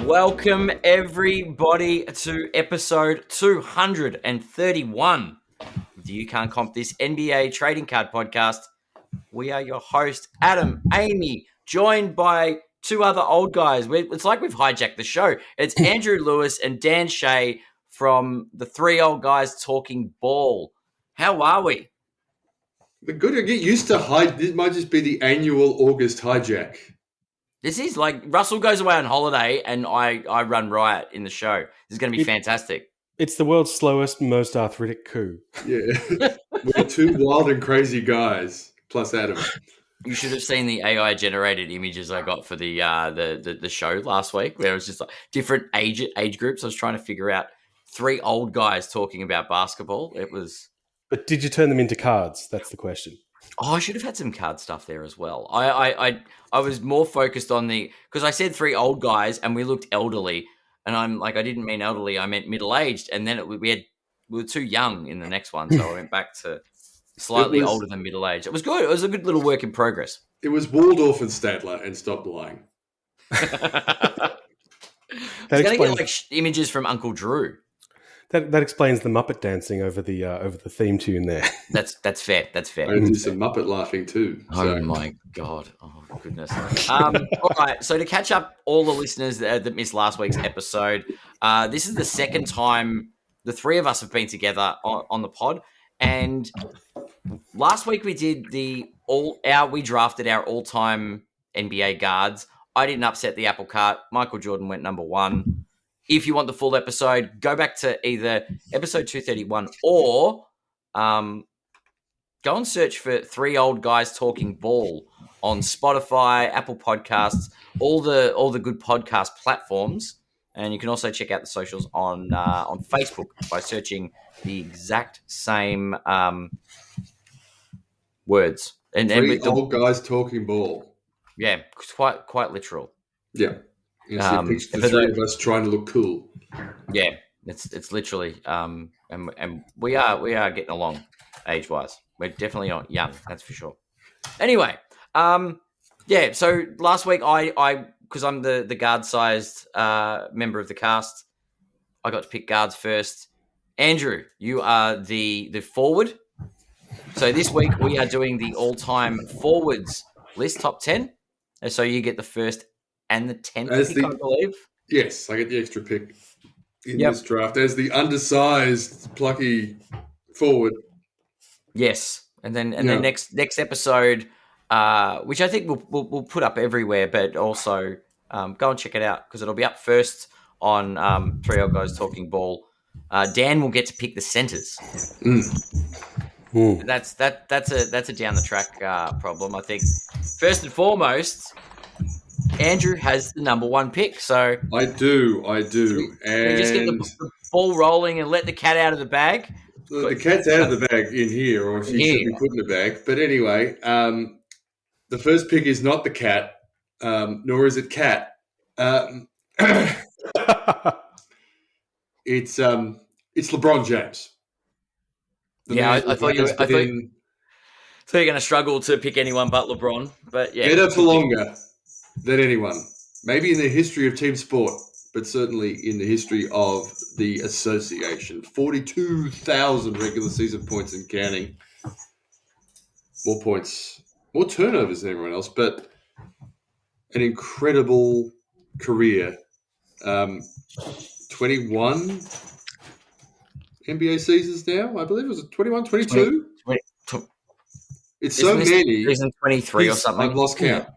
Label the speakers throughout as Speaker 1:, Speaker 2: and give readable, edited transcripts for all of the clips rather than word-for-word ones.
Speaker 1: Welcome, everybody, to episode 231 of the You Can't Comp This NBA Trading Card Podcast. We are your host, Adam, Amy, joined by two other old guys. It's like we've hijacked the show. It's Andrew Lewis and Dan Shea from the Three Old Guys Talking Ball. How are we?
Speaker 2: We're good to get used to This might just be the annual August hijack.
Speaker 1: This is like Russell goes away on holiday and I run riot in the show. This is going to be fantastic.
Speaker 3: It's the world's slowest, most arthritic coup.
Speaker 2: Yeah. We're two wild and crazy guys, plus Adam.
Speaker 1: You should have seen the AI-generated images I got for the show last week, where it was just like different age groups. I was trying to figure out three old guys talking about basketball. It was...
Speaker 3: But did you turn them into cards? That's the question.
Speaker 1: Oh, I should have had some card stuff there as well. I was more focused on because I said three old guys and we looked elderly, and I'm like, I didn't mean elderly, I meant middle-aged, and then we were too young in the next one, so I went back to slightly older than middle-aged. It was good. It was a good little work in progress.
Speaker 2: It was Waldorf and Stadler, and stop lying.
Speaker 1: I was going to get like images from Uncle Drew.
Speaker 3: That explains the Muppet dancing over the theme tune there.
Speaker 1: That's fair. That's fair.
Speaker 2: I do some Muppet laughing too.
Speaker 1: So. Oh my god! Oh goodness! All right. So to catch up, all the listeners that missed last week's episode, this is the second time the three of us have been together on the pod. And last week we did we drafted our all-time NBA guards. I didn't upset the apple cart. Michael Jordan went number one. If you want the full episode, go back to either episode 231 or go and search for Three Old Guys Talking Ball on Spotify, Apple Podcasts, all the good podcast platforms. And you can also check out the socials on Facebook by searching the exact same words.
Speaker 2: Three Old Guys Talking Ball.
Speaker 1: Yeah, quite literal.
Speaker 2: Yeah. The three of us trying to look cool.
Speaker 1: Yeah, it's literally, and we are getting along age wise. We're definitely not young, that's for sure. Anyway, yeah. So last week I because I'm the guard sized member of the cast, I got to pick guards first. Andrew, you are the forward. So this week we are doing the all time forwards list, top 10. And so you get the first and the 10th pick, I believe.
Speaker 2: Yes, I get the extra pick in this draft as the undersized, plucky forward.
Speaker 1: Yes, and then next episode, which I think we'll put up everywhere, but also go and check it out because it'll be up first on Three Old Guys Talking Ball. Dan will get to pick the centers. That's a down the track problem. I think first and foremost, Andrew has the number one pick, so
Speaker 2: I do. And
Speaker 1: just get the ball rolling and let the cat out of the bag.
Speaker 2: The cat's out of the bag in here, or she should be put in the bag. But anyway, the first pick is not the cat, nor is it cat. It's LeBron James.
Speaker 1: I thought you were going to struggle to pick anyone but LeBron. But yeah,
Speaker 2: better for longer than anyone. Maybe in the history of team sport, but certainly in the history of the association. 42,000 regular season points and counting. More points, more turnovers than everyone else, but an incredible career. 21 NBA seasons now, I believe. Was it 21, 22?
Speaker 1: 20.
Speaker 2: It's so many.
Speaker 1: Season 23 or something.
Speaker 2: I've lost count.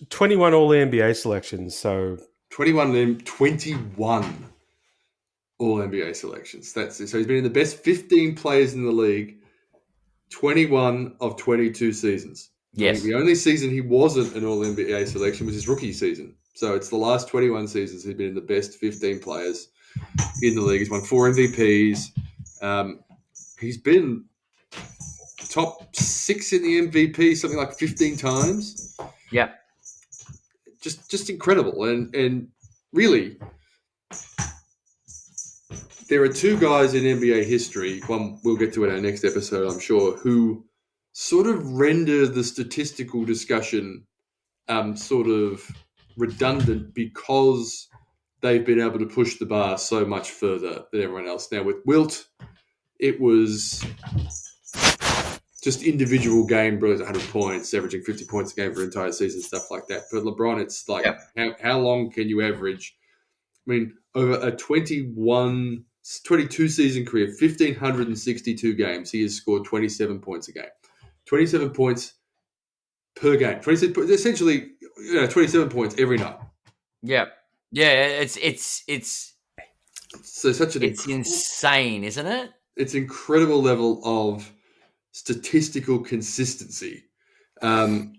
Speaker 3: 21 All-NBA selections, so...
Speaker 2: 21 All-NBA selections. That's it. So he's been in the best 15 players in the league 21 of 22 seasons.
Speaker 1: Yes.
Speaker 2: The only season he wasn't an All-NBA selection was his rookie season. So it's the last 21 seasons he's been in the best 15 players in the league. He's won 4 MVPs. He's been top 6 in the MVP something like 15 times.
Speaker 1: Yeah.
Speaker 2: Just incredible. And really, there are two guys in NBA history, one we'll get to in our next episode, I'm sure, who sort of render the statistical discussion sort of redundant because they've been able to push the bar so much further than everyone else. Now with Wilt, it was just individual game, bro, 100 points, averaging 50 points a game for an entire season, stuff like that. But LeBron, it's like, how long can you average? I mean, over a 22 season career, 1,562 games, he has scored 27 points a game. 27 points per game. 27, essentially, 27 points every night.
Speaker 1: Yeah. It's
Speaker 2: So such an
Speaker 1: insane, isn't it?
Speaker 2: It's incredible level of statistical consistency. And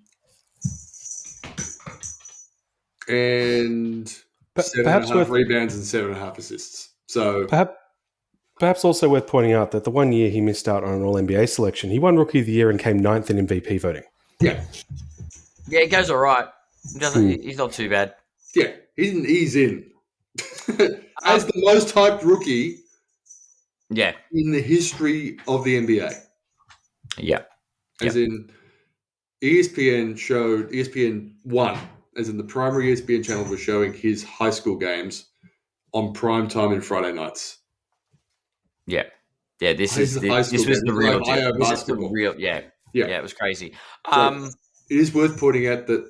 Speaker 3: perhaps
Speaker 2: 7.5 rebounds and 7.5 assists. So
Speaker 3: perhaps also worth pointing out that the 1 year he missed out on an All-NBA selection, he won Rookie of the Year and came 9th in MVP voting.
Speaker 2: Yeah.
Speaker 1: Yeah, it goes all right. He's not too bad.
Speaker 2: Yeah, he's in. As the most hyped rookie in the history of the NBA.
Speaker 1: Yeah.
Speaker 2: As in, ESPN 1, as in the primary ESPN channel was showing his high school games on prime time and Friday nights.
Speaker 1: Yeah. Yeah, this was the real deal. This is the real, yeah, it was crazy.
Speaker 2: So it is worth pointing out that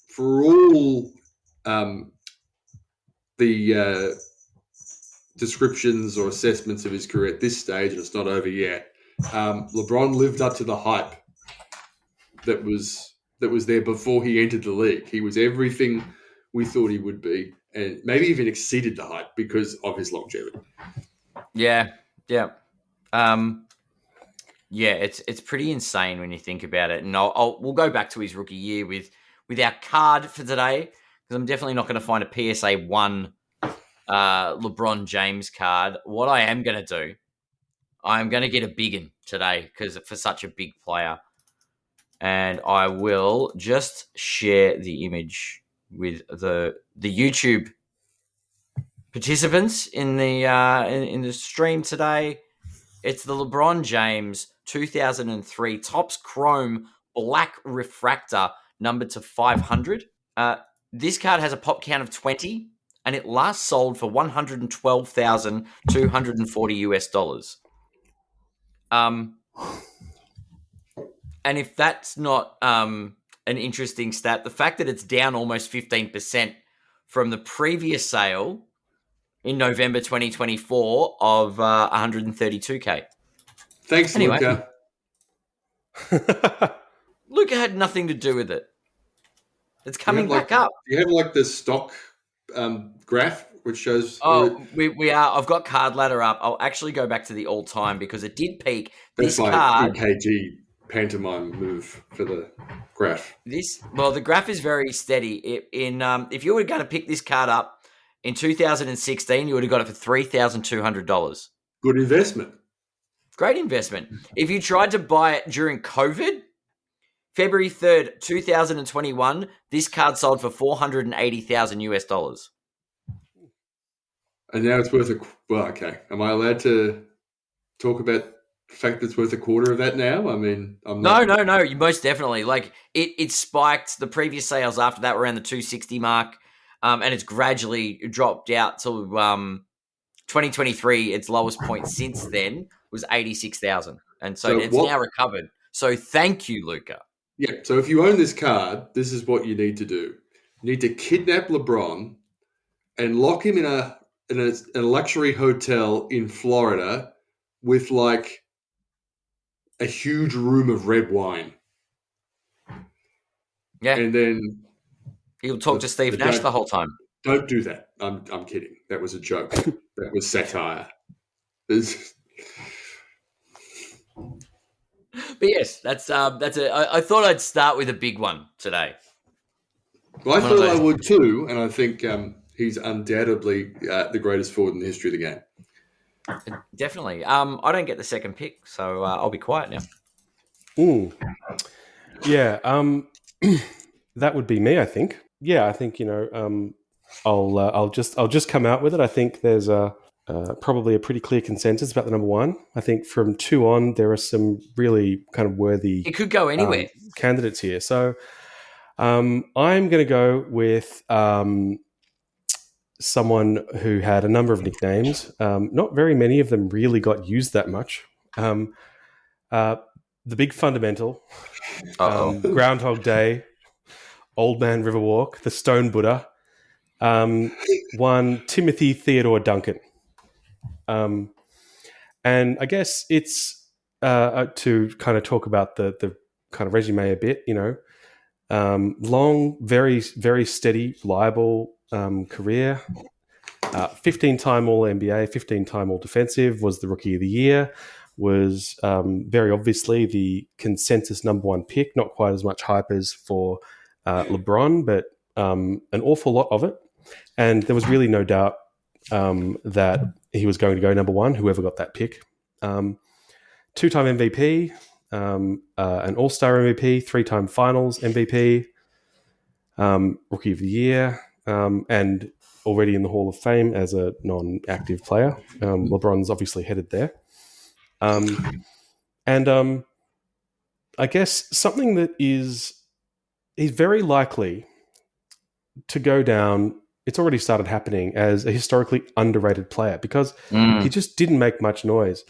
Speaker 2: for all the descriptions or assessments of his career at this stage, and it's not over yet, LeBron lived up to the hype that was there before he entered the league. He was everything we thought he would be, and maybe even exceeded the hype because of his longevity.
Speaker 1: Yeah. It's pretty insane when you think about it. And we'll go back to his rookie year with our card for today, because I'm definitely not going to find a PSA 1 LeBron James card. What I am going to do, I'm going to get a big one today because for such a big player. And I will just share the image with the YouTube participants in the stream today. It's the LeBron James 2003 Topps Chrome Black Refractor numbered to 500. This card has a pop count of 20, and it last sold for $112,240 US. And if that's not an interesting stat, the fact that it's down almost 15% from the previous sale in November 2024 of 132K.
Speaker 2: Thanks,
Speaker 1: anyway,
Speaker 2: Luca.
Speaker 1: Luca had nothing to do with it. It's coming back up.
Speaker 2: Do you have like the stock graph which shows?
Speaker 1: We are. I've got Card Ladder up. I'll actually go back to the all time because it did peak.
Speaker 2: That's
Speaker 1: this
Speaker 2: my
Speaker 1: card
Speaker 2: EKG pantomime move for the graph.
Speaker 1: The graph is very steady. If you were going to pick this card up in 2016, you would have got it for $3,200.
Speaker 2: Good investment.
Speaker 1: Great investment. If you tried to buy it during COVID, February 3rd, 2021, this card sold for $480,000 US.
Speaker 2: And now it's worth okay. Am I allowed to talk about the fact that it's worth a quarter of that now? I mean, I'm not.
Speaker 1: No. You most definitely. Like it spiked. The previous sales after that were around the 260 mark, and it's gradually dropped out to 2023. Its lowest point since then was 86,000, and so it's now recovered. So thank you, Luca.
Speaker 2: Yeah. So if you own this card, this is what you need to do. You need to kidnap LeBron and lock him in a luxury hotel in Florida with like a huge room of red wine.
Speaker 1: Yeah.
Speaker 2: And then
Speaker 1: he'll talk to Steve Nash the whole time.
Speaker 2: Don't do that. I'm kidding. That was a joke. That was satire.
Speaker 1: But yes, that's I thought I'd start with a big one today.
Speaker 2: Well, I thought I would too, and I think he's undoubtedly the greatest forward in the history of the game.
Speaker 1: Definitely. I don't get the second pick, so I'll be quiet now.
Speaker 3: Yeah. That would be me, I think. Yeah, I think I'll just come out with it. I think there's probably a pretty clear consensus about the number one. I think from 2 on, there are some really kind of worthy.
Speaker 1: It could go anywhere.
Speaker 3: Candidates here. So I'm going to go with someone who had a number of nicknames. Not very many of them really got used that much. The Big Fundamental, Groundhog Day, Old Man Riverwalk, the Stone Buddha, one Timothy Theodore Duncan. And I guess it's to kind of talk about the kind of resume a bit, long, very, very steady, reliable career. 15-time All-NBA, 15-time All-Defensive, was the Rookie of the Year, was very obviously the consensus number one pick, not quite as much hype as for LeBron, but an awful lot of it. And there was really no doubt that he was going to go number one, whoever got that pick. Two-time MVP, an All-Star MVP, three-time Finals MVP, Rookie of the Year, and already in the Hall of Fame as a non-active player. LeBron's obviously headed there. And I guess something that is very likely to go down, it's already started happening, as a historically underrated player because he just didn't make much noise.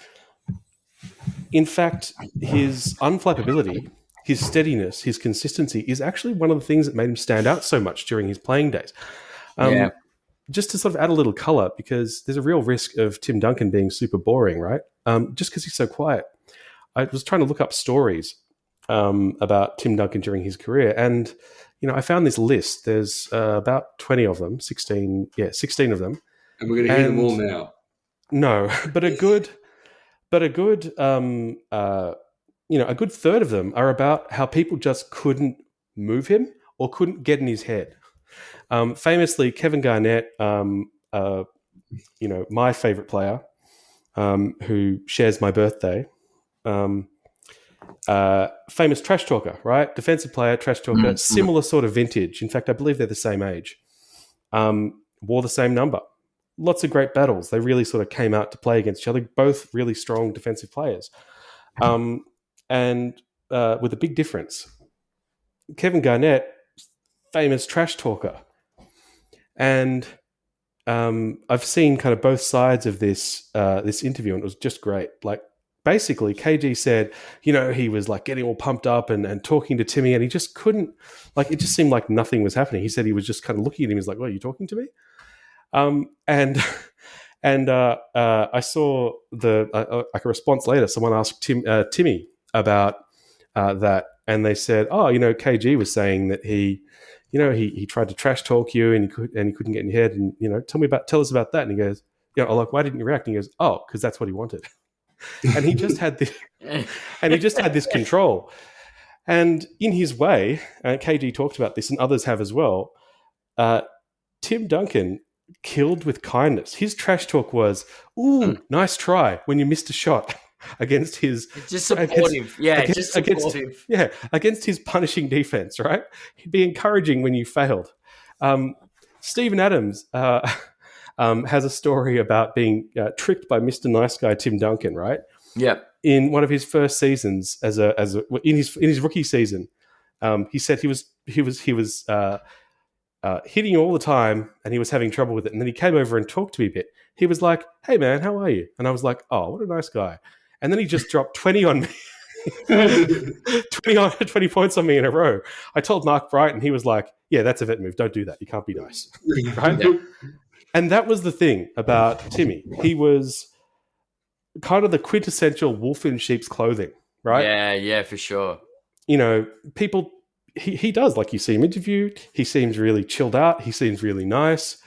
Speaker 3: In fact, his unflappability, his steadiness, his consistency is actually one of the things that made him stand out so much during his playing days. Just to sort of add a little color, because there's a real risk of Tim Duncan being super boring, right? Just because he's so quiet. I was trying to look up stories about Tim Duncan during his career, and I found this list. There's about 20 of them, 16 of them.
Speaker 2: And we're going to hear them all now.
Speaker 3: No, but a good third of them are about how people just couldn't move him or couldn't get in his head. Famously, Kevin Garnett, my favorite player, who shares my birthday, famous trash talker, right? Defensive player, trash talker, similar sort of vintage. In fact, I believe they're the same age. Wore the same number. Lots of great battles. They really sort of came out to play against each other, both really strong defensive players. And with a big difference. Kevin Garnett, famous trash talker. And I've seen kind of both sides of this interview, and it was just great. Like, basically, KG said, he was like getting all pumped up and talking to Timmy, and he just couldn't, like, it just seemed like nothing was happening. He said he was just kind of looking at him. He's like, "Well, are you talking to me?" And I saw like a response later. Someone asked Timmy about that, and they said, "Oh, KG was saying that he tried to trash talk you, and he couldn't get in your head, and tell us about that." And he goes, like, "Why didn't you react?" And he goes, "Oh, because that's what he wanted." And he just had this control. And in his way, KG talked about this, and others have as well. Tim Duncan killed with kindness. His trash talk was, "Ooh, nice try," when you missed a shot against his
Speaker 1: just supportive,
Speaker 3: against his punishing defense. Right, he'd be encouraging when you failed. Steven Adams has a story about being tricked by Mr. Nice Guy Tim Duncan. Right.
Speaker 1: Yeah.
Speaker 3: In one of his first seasons, in his rookie season, he said he was hitting all the time, and he was having trouble with it. And then he came over and talked to me a bit. He was like, "Hey man, how are you?" And I was like, "Oh, what a nice guy." And then he just dropped 20 on me. 20 points on me in a row. I told Mark Bright, and he was like, "Yeah, that's a vet move. Don't do that. You can't be nice." Right? Yeah. And that was the thing about Timmy. He was kind of the quintessential wolf in sheep's clothing, right?
Speaker 1: Yeah, for sure.
Speaker 3: People, he does, like, you see him interviewed, he seems really chilled out, he seems really nice.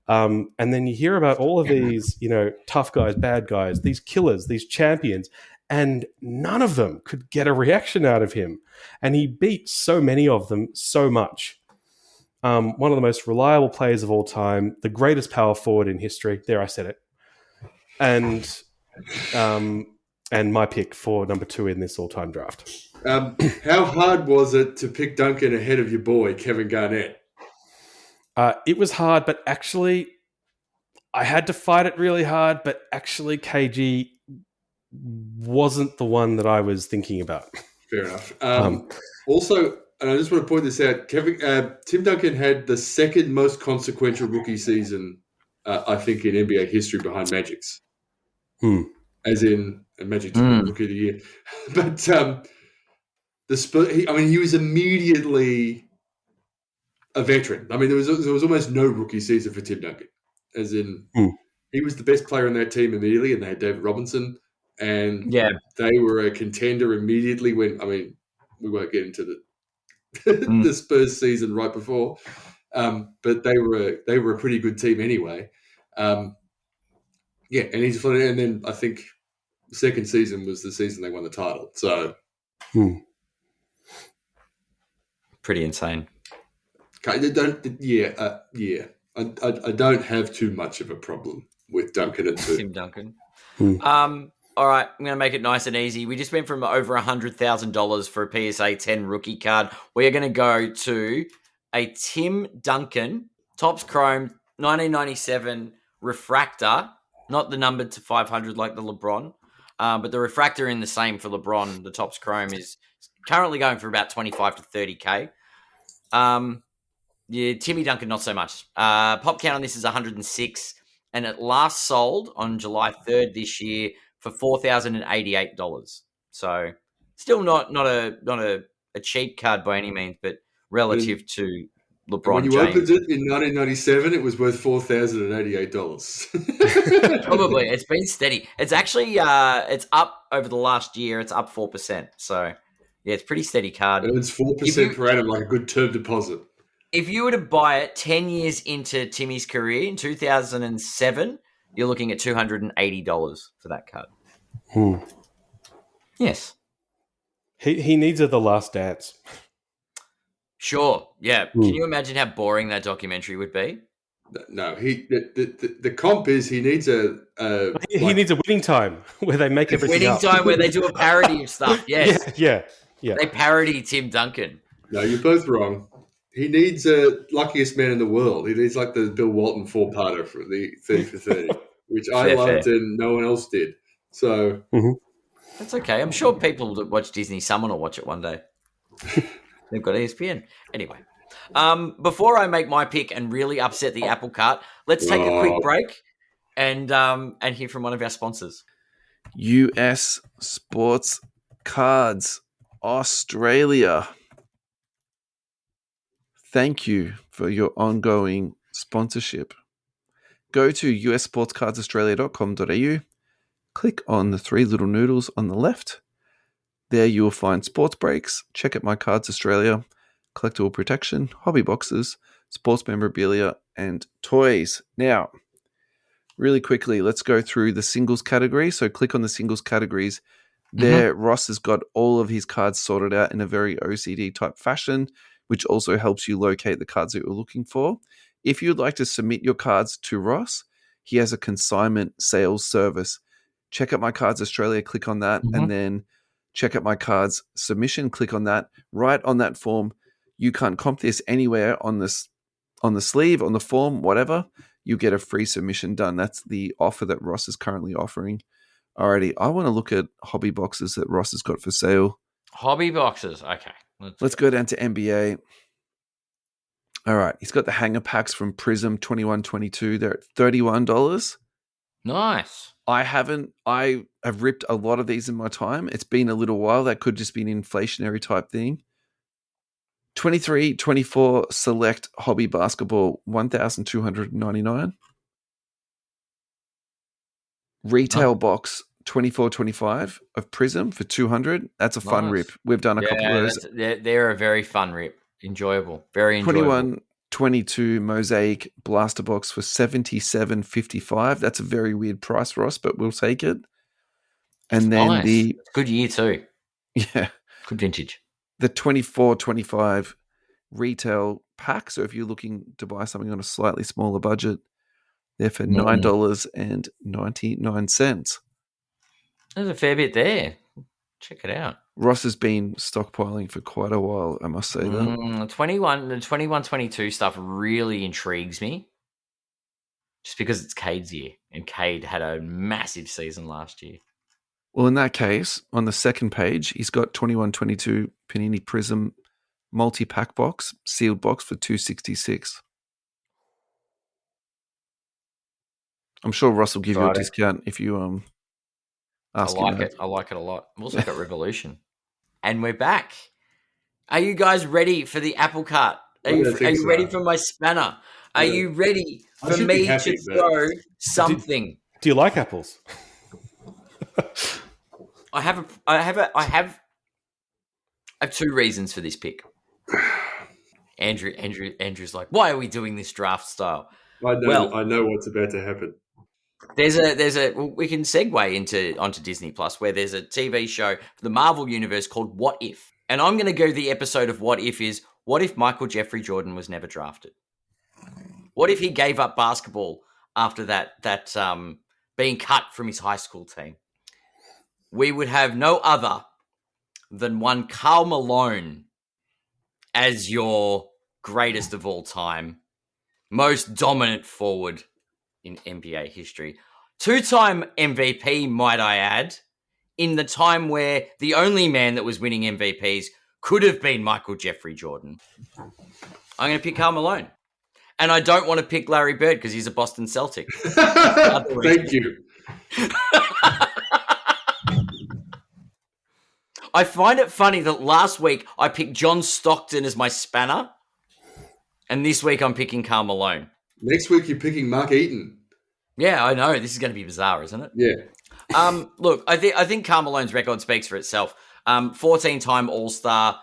Speaker 3: And then you hear about all of these, tough guys, bad guys, these killers, these champions, and none of them could get a reaction out of him. And he beat so many of them so much. One of the most reliable players of all time, the greatest power forward in history. There, I said it. And my pick for number 2 in this all-time draft.
Speaker 2: How hard was it to pick Duncan ahead of your boy, Kevin Garnett?
Speaker 3: It was hard, but actually, I had to fight it really hard, but actually, KG wasn't the one that I was thinking about.
Speaker 2: Fair enough. Also, and I just want to point this out. Tim Duncan had the second most consequential rookie season, I think, in NBA history behind Magic's. As in, Magic took Rookie of the Year. But the Spurs, he was immediately a veteran. I mean, there was almost no rookie season for Tim Duncan. As in, he was the best player on that team immediately, and they had David Robinson. And they were a contender immediately when, we won't get into the Spurs season right before, but they were a pretty good team anyway. And he's floated, and then I think the second season was the season they won the title. So,
Speaker 1: pretty insane.
Speaker 2: I don't have too much of a problem with Duncan at 2.
Speaker 1: Tim Duncan. All right, I'm going to make it nice and easy. We just went from over $100,000 for a PSA 10 rookie card. We are going to go to a Tim Duncan Topps Chrome 1997 refractor, not the numbered to 500 like the LeBron, but the refractor in the same for LeBron. The Topps Chrome is currently going for about 25 to 30K. Timmy Duncan, not so much. Pop count on this is 106, and it last sold on July 3rd this year for $4,088. So still not a cheap card by any means, but relative to LeBron
Speaker 2: when you
Speaker 1: James.
Speaker 2: opened it in 1997, it was worth $4,088.
Speaker 1: Probably. It's been steady. It's actually it's up over the last year. It's up 4%. So yeah, it's pretty steady card.
Speaker 2: And it's 4% per annum, like a good term deposit.
Speaker 1: If you were to buy it 10 years into Timmy's career in 2007, you're looking at $280 for that card. Yes.
Speaker 3: He needs The Last Dance.
Speaker 1: Sure. Yeah. Can you imagine how boring that documentary would be?
Speaker 2: No. The comp is he needs
Speaker 3: he needs a winning time where they make everything
Speaker 1: winning
Speaker 3: up.
Speaker 1: time where they do a parody of stuff. Yes.
Speaker 3: Yeah.
Speaker 1: They parody Tim Duncan.
Speaker 2: No, you're both wrong. He needs Luckiest Man in the World. He needs like the Bill Walton 4-parter for the 30 for 30, which I loved and no one else did. So
Speaker 1: that's okay. I'm sure people that watch Disney, someone will watch it one day. They've got ESPN. Anyway, before I make my pick and really upset the apple cart, let's take a quick break and hear from one of our sponsors.
Speaker 4: US Sports Cards Australia. Thank you for your ongoing sponsorship. Go to ussportscardsaustralia.com.au, click on the 3 little noodles on the left. There you will find sports breaks, check out My Cards Australia, collectible protection, hobby boxes, sports memorabilia, and toys. Now, really quickly, let's go through the singles category. So click on the singles categories. There, Ross has got all of his cards sorted out in a very OCD type fashion, which also helps you locate the cards that you're looking for. If you'd like to submit your cards to Ross, he has a consignment sales service. Check out My Cards Australia, click on that, and then check out My Cards submission, click on that. Right on that form, you can't comp this anywhere on the sleeve, on the form, whatever. You get a free submission done. That's the offer that Ross is currently offering. Alrighty, I want to look at hobby boxes that Ross has got for sale.
Speaker 1: Hobby boxes, okay.
Speaker 4: Let's go down to NBA. All right, he's got the hanger packs from Prism 21-22. They're at $31.
Speaker 1: Nice.
Speaker 4: I have ripped a lot of these in my time. It's been a little while. That could just be an inflationary type thing. 23-24 select hobby basketball, $1,299. Retail box 24-25 of Prism for $200. That's a fun rip. We've done a couple of those.
Speaker 1: They're a very fun rip. Enjoyable. Very enjoyable.
Speaker 4: 21-22 Mosaic Blaster Box for $77.55. That's a very weird price, Ross, but we'll take it. And then
Speaker 1: good year too.
Speaker 4: Yeah.
Speaker 1: Good vintage.
Speaker 4: The 24-25 retail pack. So if you're looking to buy something on a slightly smaller budget, they're for $9.99.
Speaker 1: There's a fair bit there. Check it out.
Speaker 4: Ross has been stockpiling for quite a while, I must say that.
Speaker 1: The 21-22 stuff really intrigues me. Just because it's Cade's year, and Cade had a massive season last year.
Speaker 4: Well, in that case, on the second page, he's got 21-22 Panini Prism multi-pack box, sealed box for $266. I'm sure Russ will give you a
Speaker 1: Exciting.
Speaker 4: discount if you ask
Speaker 1: I
Speaker 4: him
Speaker 1: like
Speaker 4: that.
Speaker 1: it. I like it a lot. I've also got Revolution. And we're back. Are you guys ready for the apple cart? Are you ready for my spanner? Are you ready for me to throw something?
Speaker 3: Do you like apples?
Speaker 1: I have two reasons for this pick. Andrew's like, why are we doing this draft style?
Speaker 2: I know what's about to happen.
Speaker 1: We can segue onto Disney Plus, where there's a TV show for the Marvel Universe called What If? And I'm going to go the episode of What If is, what if Michael Jeffrey Jordan was never drafted? What if he gave up basketball after that being cut from his high school team? We would have no other than one Karl Malone as your greatest of all time, most dominant forward in NBA history. 2-time MVP, might I add, in the time where the only man that was winning MVPs could have been Michael Jeffrey Jordan. I'm going to pick Karl Malone. And I don't want to pick Larry Bird because he's a Boston Celtic.
Speaker 2: Thank you.
Speaker 1: I find it funny that last week I picked John Stockton as my spanner, and this week I'm picking Karl Malone.
Speaker 2: Next week you're picking Mark Eaton.
Speaker 1: Yeah, I know. This is going to be bizarre, isn't it?
Speaker 2: Yeah.
Speaker 1: Look, I think Karl Malone's record speaks for itself. 14-time All-Star,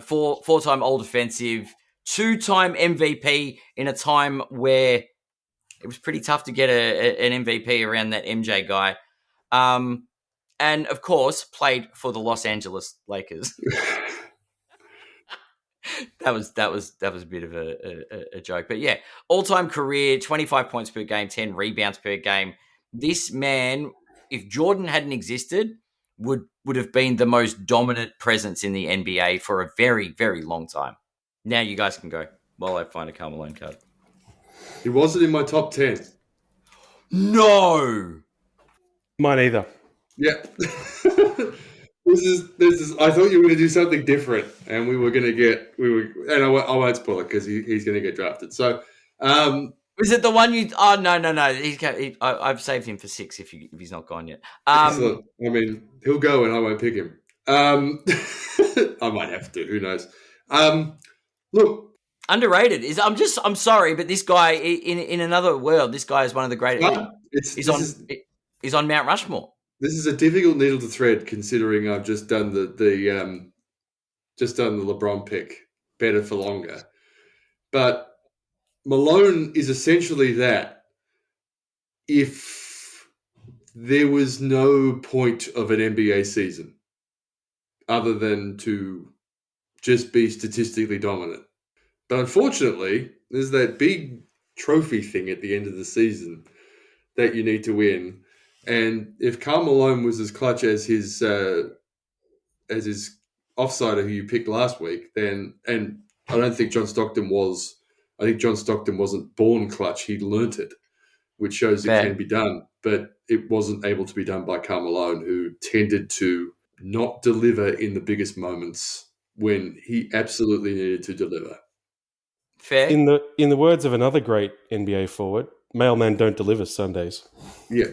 Speaker 1: four-time All-Defensive, 2-time MVP in a time where it was pretty tough to get an MVP around that MJ guy. And of course, played for the Los Angeles Lakers. That was a bit of a joke, but yeah, all-time career, 25 points per game, 10 rebounds per game. This man, if Jordan hadn't existed, would have been the most dominant presence in the NBA for a very, very long time. Now you guys can go while I find a Karl Malone card.
Speaker 2: He wasn't in my top 10.
Speaker 1: No,
Speaker 3: Mine either.
Speaker 2: Yeah. This is. I thought you were going to do something different, and and I won't spoil it because he's going to get drafted. So,
Speaker 1: is it the one you? Oh no. I've saved him for 6 if he's not gone yet.
Speaker 2: Excellent. I mean, he'll go, and I won't pick him. I might have to. Who knows? Look,
Speaker 1: underrated is. I'm sorry, but this guy in another world, this guy is one of the greatest. He's on Mount Rushmore.
Speaker 2: This is a difficult needle to thread, considering I've just done the LeBron pick, better for longer. But Malone is essentially that. If there was no point of an NBA season other than to just be statistically dominant. But unfortunately, there's that big trophy thing at the end of the season that you need to win. And if Karl Malone was as clutch as his offsider who you picked last week, then, and I don't think John Stockton was. I think John Stockton wasn't born clutch; he learnt it, which shows it can be done. But it wasn't able to be done by Karl Malone, who tended to not deliver in the biggest moments when he absolutely needed to deliver.
Speaker 1: Fair.
Speaker 3: In the words of another great NBA forward, mailmen don't deliver Sundays.
Speaker 2: Yeah.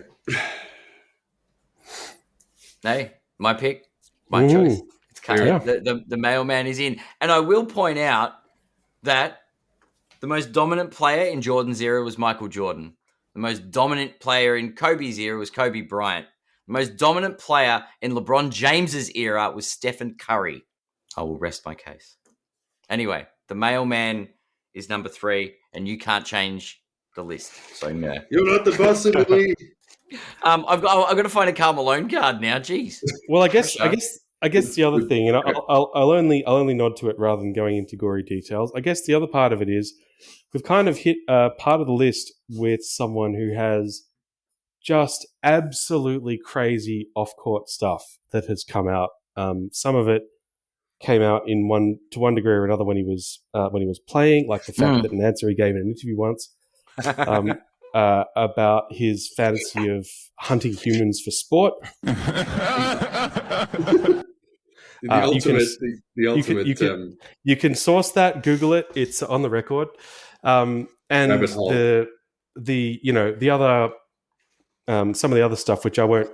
Speaker 1: Hey, my pick, my choice. It's
Speaker 3: Yeah.
Speaker 1: The mailman is in. And I will point out that the most dominant player in Jordan's era was Michael Jordan. The most dominant player in Kobe's era was Kobe Bryant. The most dominant player in LeBron James's era was Stephen Curry. I will rest my case. Anyway, the mailman is number 3, and you can't change the list. So no.
Speaker 2: You're not the boss of me.
Speaker 1: I've got to find a Karl Malone card now. Jeez.
Speaker 3: Well, I guess the other thing, and I'll only nod to it rather than going into gory details. I guess the other part of it is we've kind of hit part of the list with someone who has just absolutely crazy off-court stuff that has come out. Some of it came out to one degree or another when he was playing, like the fact that an answer he gave in an interview once. About his fantasy of hunting humans for sport.
Speaker 2: The ultimate, the ultimate
Speaker 3: you can source that, Google it. It's on the record. And
Speaker 2: rabbit hole.
Speaker 3: the other some of the other stuff, which I won't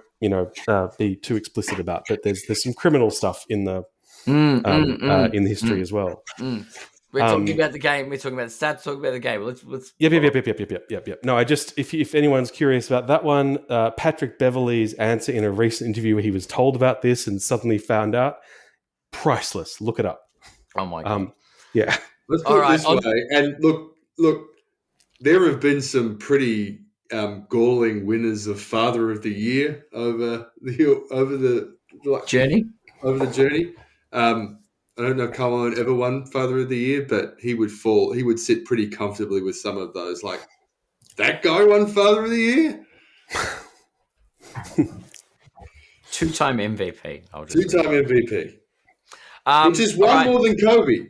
Speaker 3: be too explicit about, but there's some criminal stuff in the in the history as well.
Speaker 1: We're talking about the game. We're talking about the stats. Talking about the game. Let's.
Speaker 3: Yep. No, I just if anyone's curious about that one, Patrick Beverley's answer in a recent interview where he was told about this and suddenly found out, priceless. Look it up.
Speaker 1: Oh my god.
Speaker 3: Yeah.
Speaker 2: Let's put it this way. And look, there have been some pretty galling winners of Father of the Year over the
Speaker 1: journey.
Speaker 2: I don't know if Karl Malone ever won Father of the Year, but he would sit pretty comfortably with some of those. Like, that guy won Father of the Year?
Speaker 1: Two-time MVP.
Speaker 2: Two-time MVP. Which is one more than Kobe.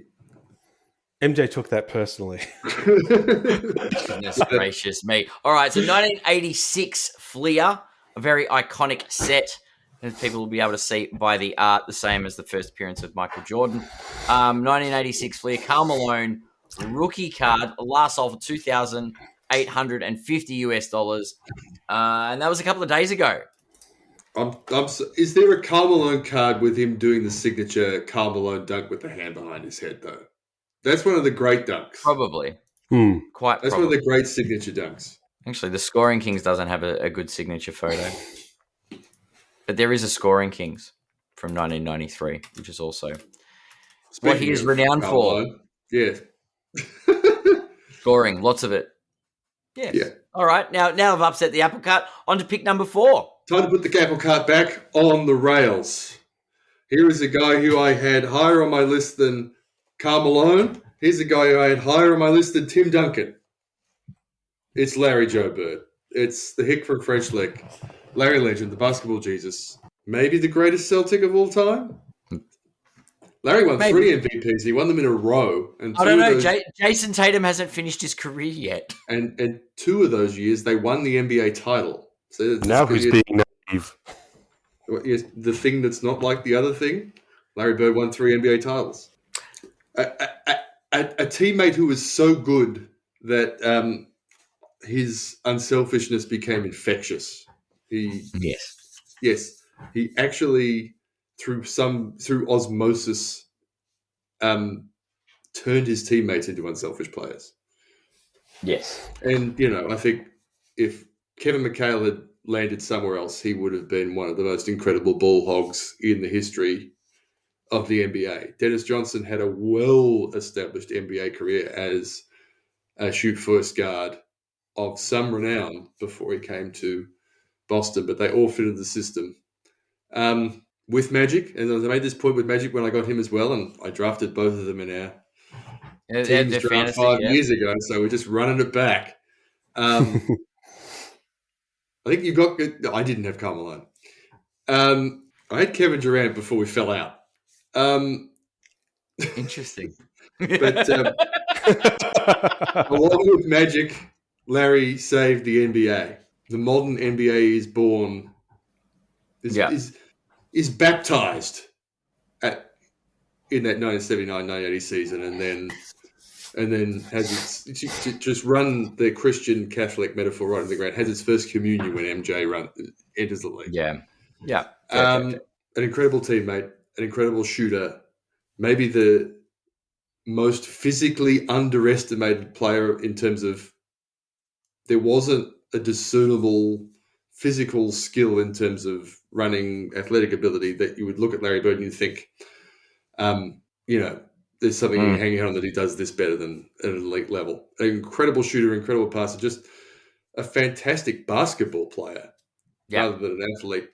Speaker 3: MJ took that personally.
Speaker 1: Goodness gracious me. All right, so 1986 Fleer, a very iconic set. And people will be able to see by the art, the same as the first appearance of Michael Jordan. 1986 Fleer, Karl Malone, rookie card, last sold for $2,850 and that was a couple of days ago.
Speaker 2: Is there a Karl Malone card with him doing the signature Karl Malone dunk with the hand behind his head, though? That's one of the great dunks.
Speaker 1: Probably.
Speaker 2: That's one of the great signature dunks.
Speaker 1: Actually, the Scoring Kings doesn't have a good signature photo. But there is a Scoring Kings from 1993, which is also what he is renowned for.
Speaker 2: Yeah.
Speaker 1: Scoring, lots of it. Yes.
Speaker 2: Yeah.
Speaker 1: All right. Now I've upset the apple cart. On to pick number 4.
Speaker 2: Time to put the apple cart back on the rails. Here is a guy who I had higher on my list than Karl Malone. Here's a guy who I had higher on my list than Tim Duncan. It's Larry Joe Bird. It's the hick from French Lick. Larry Legend, the basketball Jesus. Maybe the greatest Celtic of all time? Larry won 3 MVPs. He won them in a row. And
Speaker 1: I don't know. Jason Tatum hasn't finished his career yet.
Speaker 2: And 2 of those years, they won the NBA title. So
Speaker 3: now he's being naive.
Speaker 2: Yes, the thing that's not like the other thing, Larry Bird won 3 NBA titles. A teammate who was so good that his unselfishness became infectious. Yes. He actually, through osmosis, turned his teammates into unselfish players.
Speaker 1: Yes.
Speaker 2: And, I think if Kevin McHale had landed somewhere else, he would have been one of the most incredible ball hogs in the history of the NBA. Dennis Johnson had a well-established NBA career as a shoot-first guard of some renown before he came to Boston, but they all fitted the system. With Magic, and I made this point with Magic when I got him as well, and I drafted both of them in our team's draft fantasy, 5 years ago, so we're just running it back. I think you got good. No, I didn't have Karl Malone. I had Kevin Durant before we fell out.
Speaker 1: Interesting.
Speaker 2: But along with Magic, Larry saved the NBA. The modern NBA is born, is baptized in that 1979-1980 season, and then has its just run the Christian Catholic metaphor right in the ground. Has its first communion when MJ enters the league.
Speaker 1: Yeah.
Speaker 2: An incredible teammate, an incredible shooter, maybe the most physically underestimated player in terms of there wasn't a discernible physical skill in terms of running athletic ability that you would look at Larry Bird and you think, there's something hanging on that he does this better than at an elite level. An incredible shooter, incredible passer, just a fantastic basketball player rather than an athlete.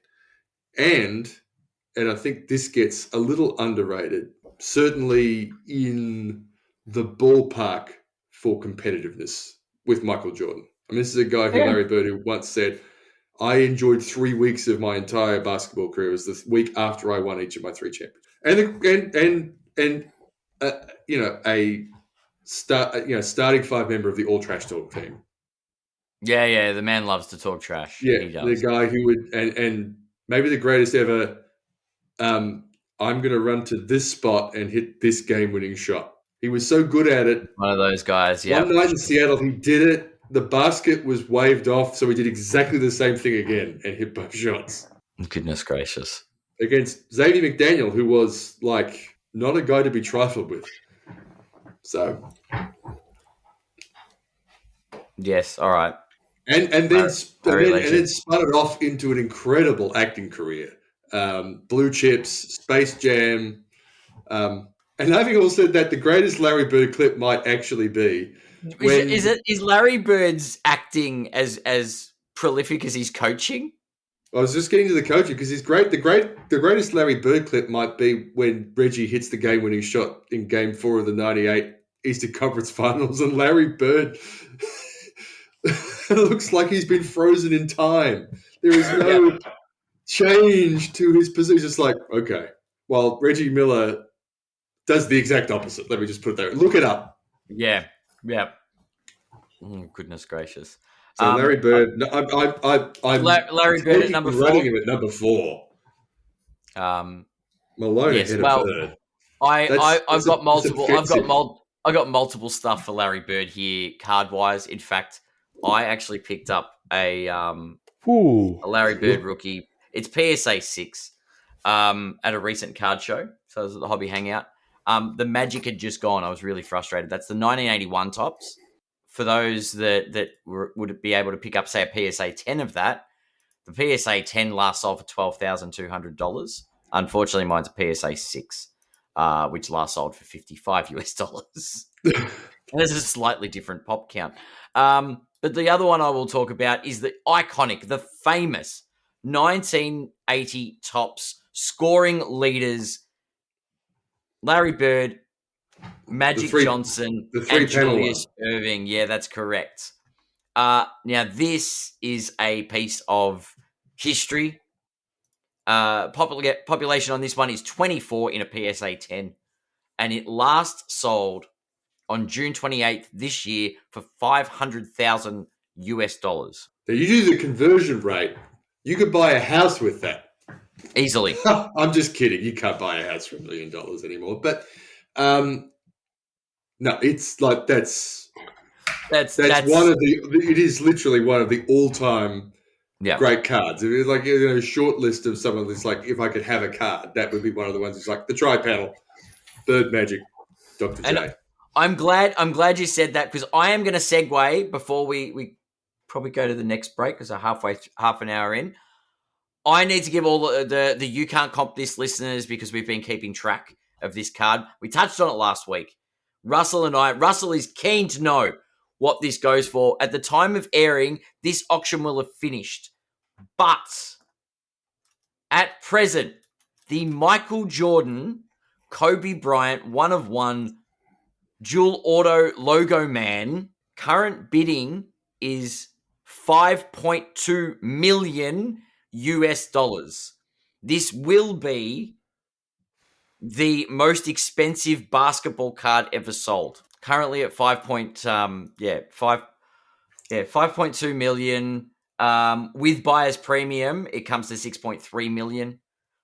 Speaker 2: And I think this gets a little underrated, certainly in the ballpark for competitiveness with Michael Jordan. I mean, this is a guy who Larry Bird who once said, I enjoyed 3 weeks of my entire basketball career. It was the week after I won each of my 3 championships. A starting 5 member of the All Trash Talk team.
Speaker 1: Yeah, the man loves to talk trash.
Speaker 2: Yeah, he does. The guy who would, and maybe the greatest ever I'm going to run to this spot and hit this game-winning shot. He was so good at it.
Speaker 1: One of those guys, yeah.
Speaker 2: One night in Seattle, he did it. The basket was waved off, so he did exactly the same thing again and hit both shots.
Speaker 1: Goodness gracious.
Speaker 2: Against Xavier McDaniel, who was, like, not a guy to be trifled with. So...
Speaker 1: Yes, all right.
Speaker 2: And then spun it off into an incredible acting career. Blue Chips, Space Jam. And having all said that, the greatest Larry Bird clip might actually be
Speaker 1: Is Larry Bird's acting as prolific as his coaching?
Speaker 2: I was just getting to the coaching because he's great. The greatest Larry Bird clip might be when Reggie hits the game-winning shot in Game 4 of the '98 Eastern Conference Finals, and Larry Bird. It looks like he's been frozen in time. There is no change to his position. It's just like, okay. While Reggie Miller does the exact opposite. Let me just put it there. Look it up.
Speaker 1: Yeah. Oh, goodness gracious.
Speaker 2: So Larry Bird, I'm
Speaker 1: Larry Bird at number 4.
Speaker 2: Running him at number 4. Malone ahead of Bird.
Speaker 1: I've got multiple stuff for Larry Bird here, card wise. In fact, I actually picked up a Larry Bird rookie. It's PSA 6 at a recent card show. So it was at the Hobby Hangout. The Magic had just gone. I was really frustrated. That's the 1981 tops. For those that would be able to pick up, say, a PSA 10 of that, the PSA 10 last sold for $12,200. Unfortunately, mine's a PSA 6, which last sold for $55 US. And there's a slightly different pop count. But the other one I will talk about is the iconic, the famous 1980 tops scoring leaders, Larry Bird, Magic Johnson, and Julius Erving. Yeah, that's correct. Now, this is a piece of history. Population on this one is 24 in a PSA 10, and it last sold on June 28th this year for $500,000 US.
Speaker 2: Now, you do the conversion rate, you could buy a house with that.
Speaker 1: Easily.
Speaker 2: I'm just kidding. You can't buy a house for $1 million anymore. But no, it's like that's one of it is literally one of the all-time great cards. It is like a short list of some of this. Like, if I could have a card, that would be one of the ones. It's like the tri-panel, Bird, Magic, Dr. J.
Speaker 1: I'm glad you said that, because I am going to segue before we probably go to the next break, because we're half an hour in. I need to give all the You Can't Comp This listeners, because we've been keeping track of this card. We touched on it last week. Russell is keen to know what this goes for. At the time of airing, this auction will have finished. But at present, the Michael Jordan, Kobe Bryant, 1 of 1, dual auto logo man, current bidding is $5.2 million US. This will be the most expensive basketball card ever sold. Currently at 5.2 million. With buyer's premium, it comes to 6.3 million.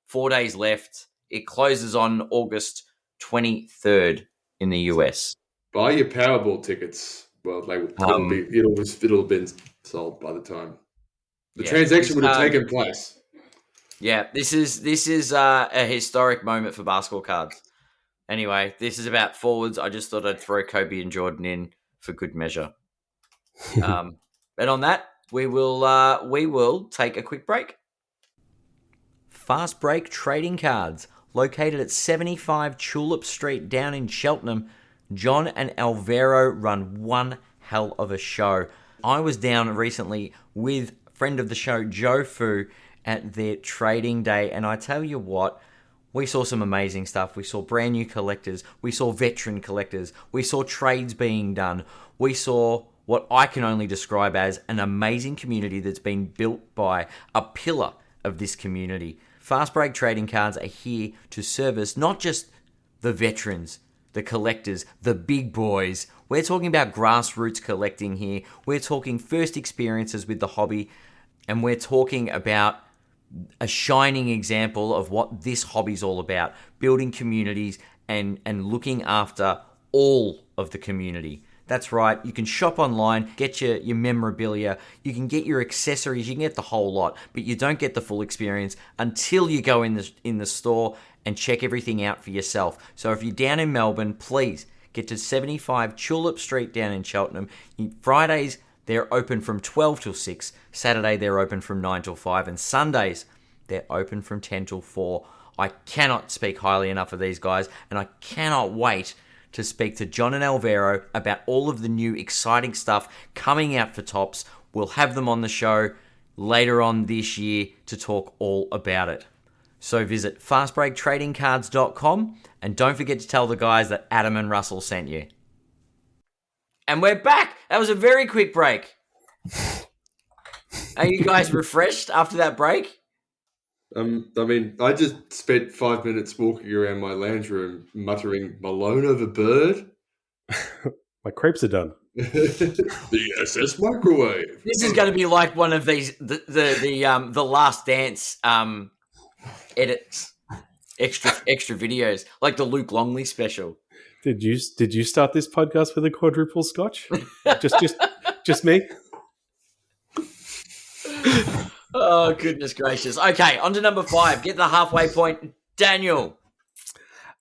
Speaker 1: 4 days left. It closes on August 23rd in the US.
Speaker 2: Buy your Powerball tickets. Well, they will be. It'll have been sold by the time the transaction would have taken place.
Speaker 1: Yeah, this is a historic moment for basketball cards. Anyway, this is about forwards. I just thought I'd throw Kobe and Jordan in for good measure. And on that, we will take a quick break. Fast Break Trading Cards, located at 75 Tulip Street down in Cheltenham. John and Alvaro run one hell of a show. I was down recently with friend of the show, Joe Fu, at their trading day, and I tell you what, we saw some amazing stuff. We saw brand new collectors. We saw veteran collectors. We saw trades being done. We saw what I can only describe as an amazing community that's been built by a pillar of this community. Fast Break Trading Cards are here to service not just the veterans, the collectors, the big boys. We're talking about grassroots collecting here. We're talking first experiences with the hobby, and we're talking about a shining example of what this hobby's all about, building communities and looking after all of the community. That's right. You can shop online, get your memorabilia, you can get your accessories, you can get the whole lot, but you don't get the full experience until you go in the store and check everything out for yourself. So if you're down in Melbourne, please get to 75 Tulip Street down in Cheltenham. Fridays, they're open from 12 till 6. Saturday, they're open from 9 till 5. And Sundays, they're open from 10 till 4. I cannot speak highly enough of these guys, and I cannot wait to speak to John and Alvaro about all of the new exciting stuff coming out for Topps. We'll have them on the show later on this year to talk all about it. So visit fastbreaktradingcards.com and don't forget to tell the guys that Adam and Russell sent you. And we're back. That was a very quick break. Are you guys refreshed after that break?
Speaker 2: I mean, I just spent 5 minutes walking around my lounge room muttering Malone over Bird.
Speaker 3: My crepes are done.
Speaker 2: The SS microwave.
Speaker 1: This is going to be like one of these the Last Dance edits, extra videos, like the Luke Longley special.
Speaker 3: Did you start this podcast with a quadruple scotch? just me?
Speaker 1: Oh, goodness gracious. Okay, on to number 5. Get the halfway point. Daniel.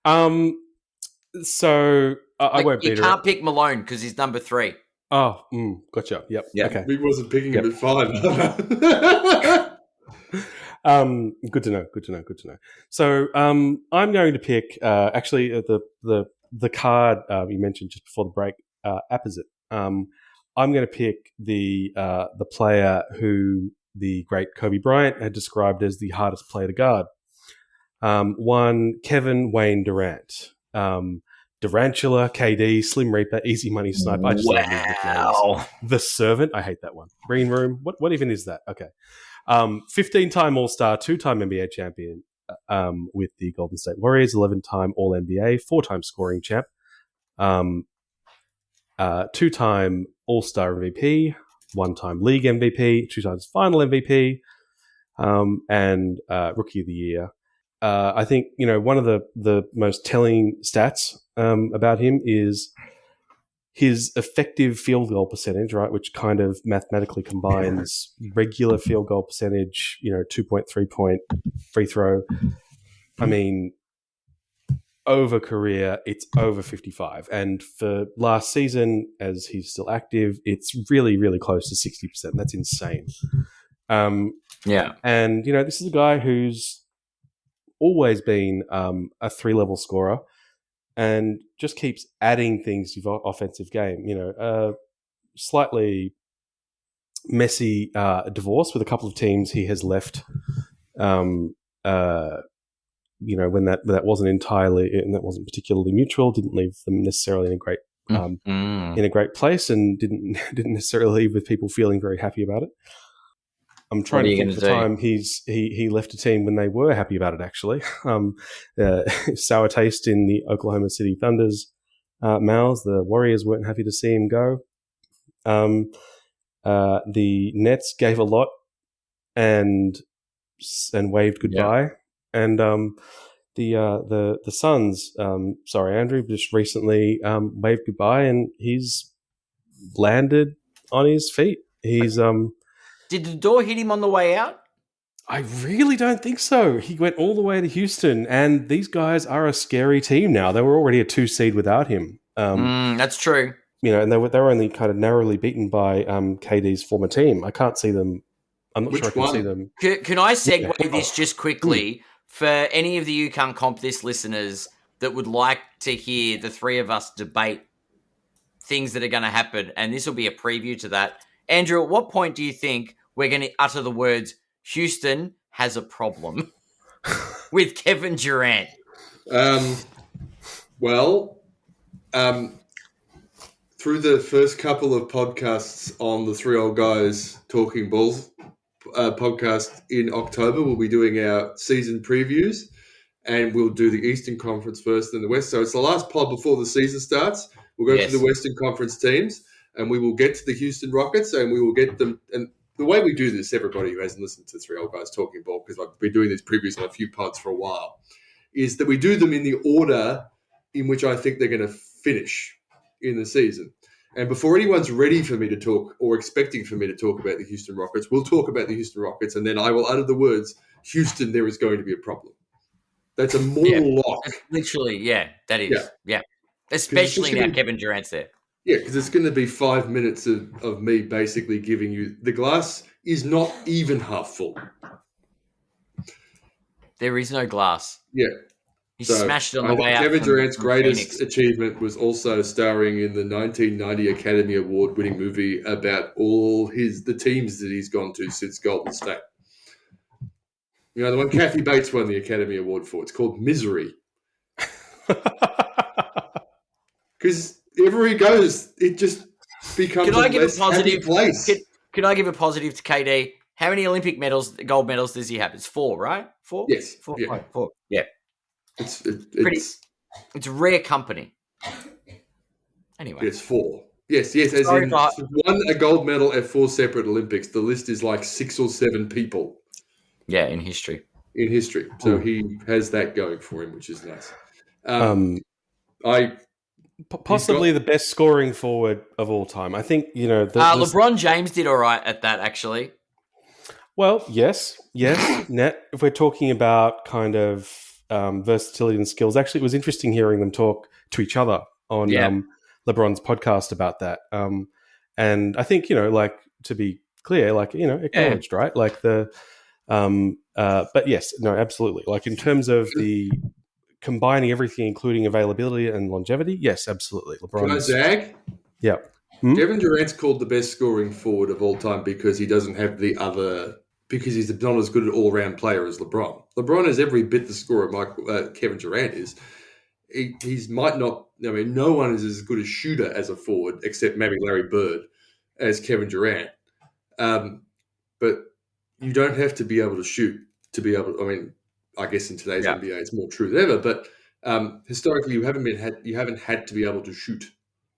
Speaker 3: So I won't beat
Speaker 1: you
Speaker 3: her.
Speaker 1: can't pick Malone because he's number 3.
Speaker 3: Oh, gotcha. Yep.
Speaker 1: Yeah.
Speaker 3: Okay.
Speaker 2: He wasn't picking him at 5.
Speaker 3: Good to know. So I'm going to pick actually the card you mentioned just before the break, opposite. I'm going to pick the player who the great Kobe Bryant had described as the hardest player to guard. One, Kevin Wayne Durant. Durantula, KD, Slim Reaper, Easy Money Sniper. I just love these nicknames. The Servant. I hate that one. Green Room. What even is that? Okay. 15-time All-Star, 2-time NBA champion with the Golden State Warriors, 11-time All-NBA, 4-time scoring champ, 2-time All-Star MVP, 1-time League MVP, 2 times Final MVP, and Rookie of the Year. I think, one of the most telling stats about him is his effective field goal percentage, right, which kind of mathematically combines regular field goal percentage, 2.3 point free throw. I mean, over career, it's over 55. And for last season, as he's still active, it's really, really close to 60%. That's insane.
Speaker 1: Yeah.
Speaker 3: And, this is a guy who's always been a 3-level scorer and just keeps adding things to the offensive game. Slightly messy divorce with a couple of teams he has left. When that wasn't entirely and that wasn't particularly mutual, didn't leave them necessarily in a great in a great place, and didn't necessarily leave with people feeling very happy about it. I'm trying to think of the time he left a team when they were happy about it, actually. Sour taste in the Oklahoma City Thunder's mouths. The Warriors weren't happy to see him go. The Nets gave a lot and waved goodbye. Yeah. And the Suns, sorry, Andrew, just recently waved goodbye, and he's landed on his feet. He's
Speaker 1: Did the door hit him on the way out?
Speaker 3: I really don't think so. He went all the way to Houston, and these guys are a scary team now. They were already a 2 seed without him.
Speaker 1: That's true.
Speaker 3: And they were only kind of narrowly beaten by KD's former team. I can't see them. I'm not sure I can see them.
Speaker 1: Can I segue this just quickly for any of the You Can't Comp This listeners that would like to hear the three of us debate things that are going to happen? And this will be a preview to that. Andrew, at what point do you think we're going to utter the words, Houston has a problem with Kevin Durant?
Speaker 2: Through the first couple of podcasts on the Three Old Guys Talking Balls podcast in October, we'll be doing our season previews, and we'll do the Eastern Conference first, then the West. So it's the last pod before the season starts. We'll go to the Western Conference teams, and we will get to the Houston Rockets, and we will get them, and the way we do this, everybody who hasn't listened to Three Old Guys Talking Ball, because I've been doing this previously on a few pods for a while, is that we do them in the order in which I think they're going to finish in the season. And before anyone's ready for me to talk or expecting for me to talk about the Houston Rockets, we'll talk about the Houston Rockets, and then I will utter the words, Houston, there is going to be a problem. That's a mortal lock.
Speaker 1: Literally, that is. Yeah. Especially now Kevin Durant's there.
Speaker 2: Yeah, because it's going to be 5 minutes of me basically giving you the glass is not even half full.
Speaker 1: There is no glass.
Speaker 2: Yeah.
Speaker 1: He smashed it on the way out.
Speaker 2: Kevin Durant's greatest achievement was also starring in the 1990 Academy Award winning movie about all the teams that he's gone to since Golden State. You know, the one Kathy Bates won the Academy Award for. It's called Misery. Because wherever he goes, it just becomes a less happy place.
Speaker 1: Can I give a positive to KD? How many Olympic medals, gold medals, does he have? It's 4, right? 4?
Speaker 2: Yes.
Speaker 1: 4.
Speaker 2: Yeah.
Speaker 1: 4. Yeah.
Speaker 2: It's
Speaker 1: rare company. Anyway.
Speaker 2: It's 4. Yes. As in won a gold medal at 4 separate Olympics. The list is like 6 or 7 people.
Speaker 1: Yeah, in history.
Speaker 2: So he has that going for him, which is nice.
Speaker 3: Possibly the best scoring forward of all time. I think,
Speaker 1: LeBron James did all right at that, actually.
Speaker 3: Well, yes. Net, if we're talking about kind of versatility and skills, actually, it was interesting hearing them talk to each other on LeBron's podcast about that. And I think, to be clear, acknowledged, right? But yes, no, absolutely. Like in terms of the combining everything, including availability and longevity, yes, absolutely. LeBron.
Speaker 2: Can I zag?
Speaker 3: Yeah.
Speaker 2: Kevin Durant's called the best scoring forward of all time because he doesn't have because he's not as good an all-round player as LeBron. LeBron is every bit the scorer Kevin Durant is. He's might not, no one is as good a shooter as a forward, except maybe Larry Bird, as Kevin Durant. But you don't have to be able to shoot to be able to, I guess in today's NBA it's more true than ever, but historically you haven't had to be able to shoot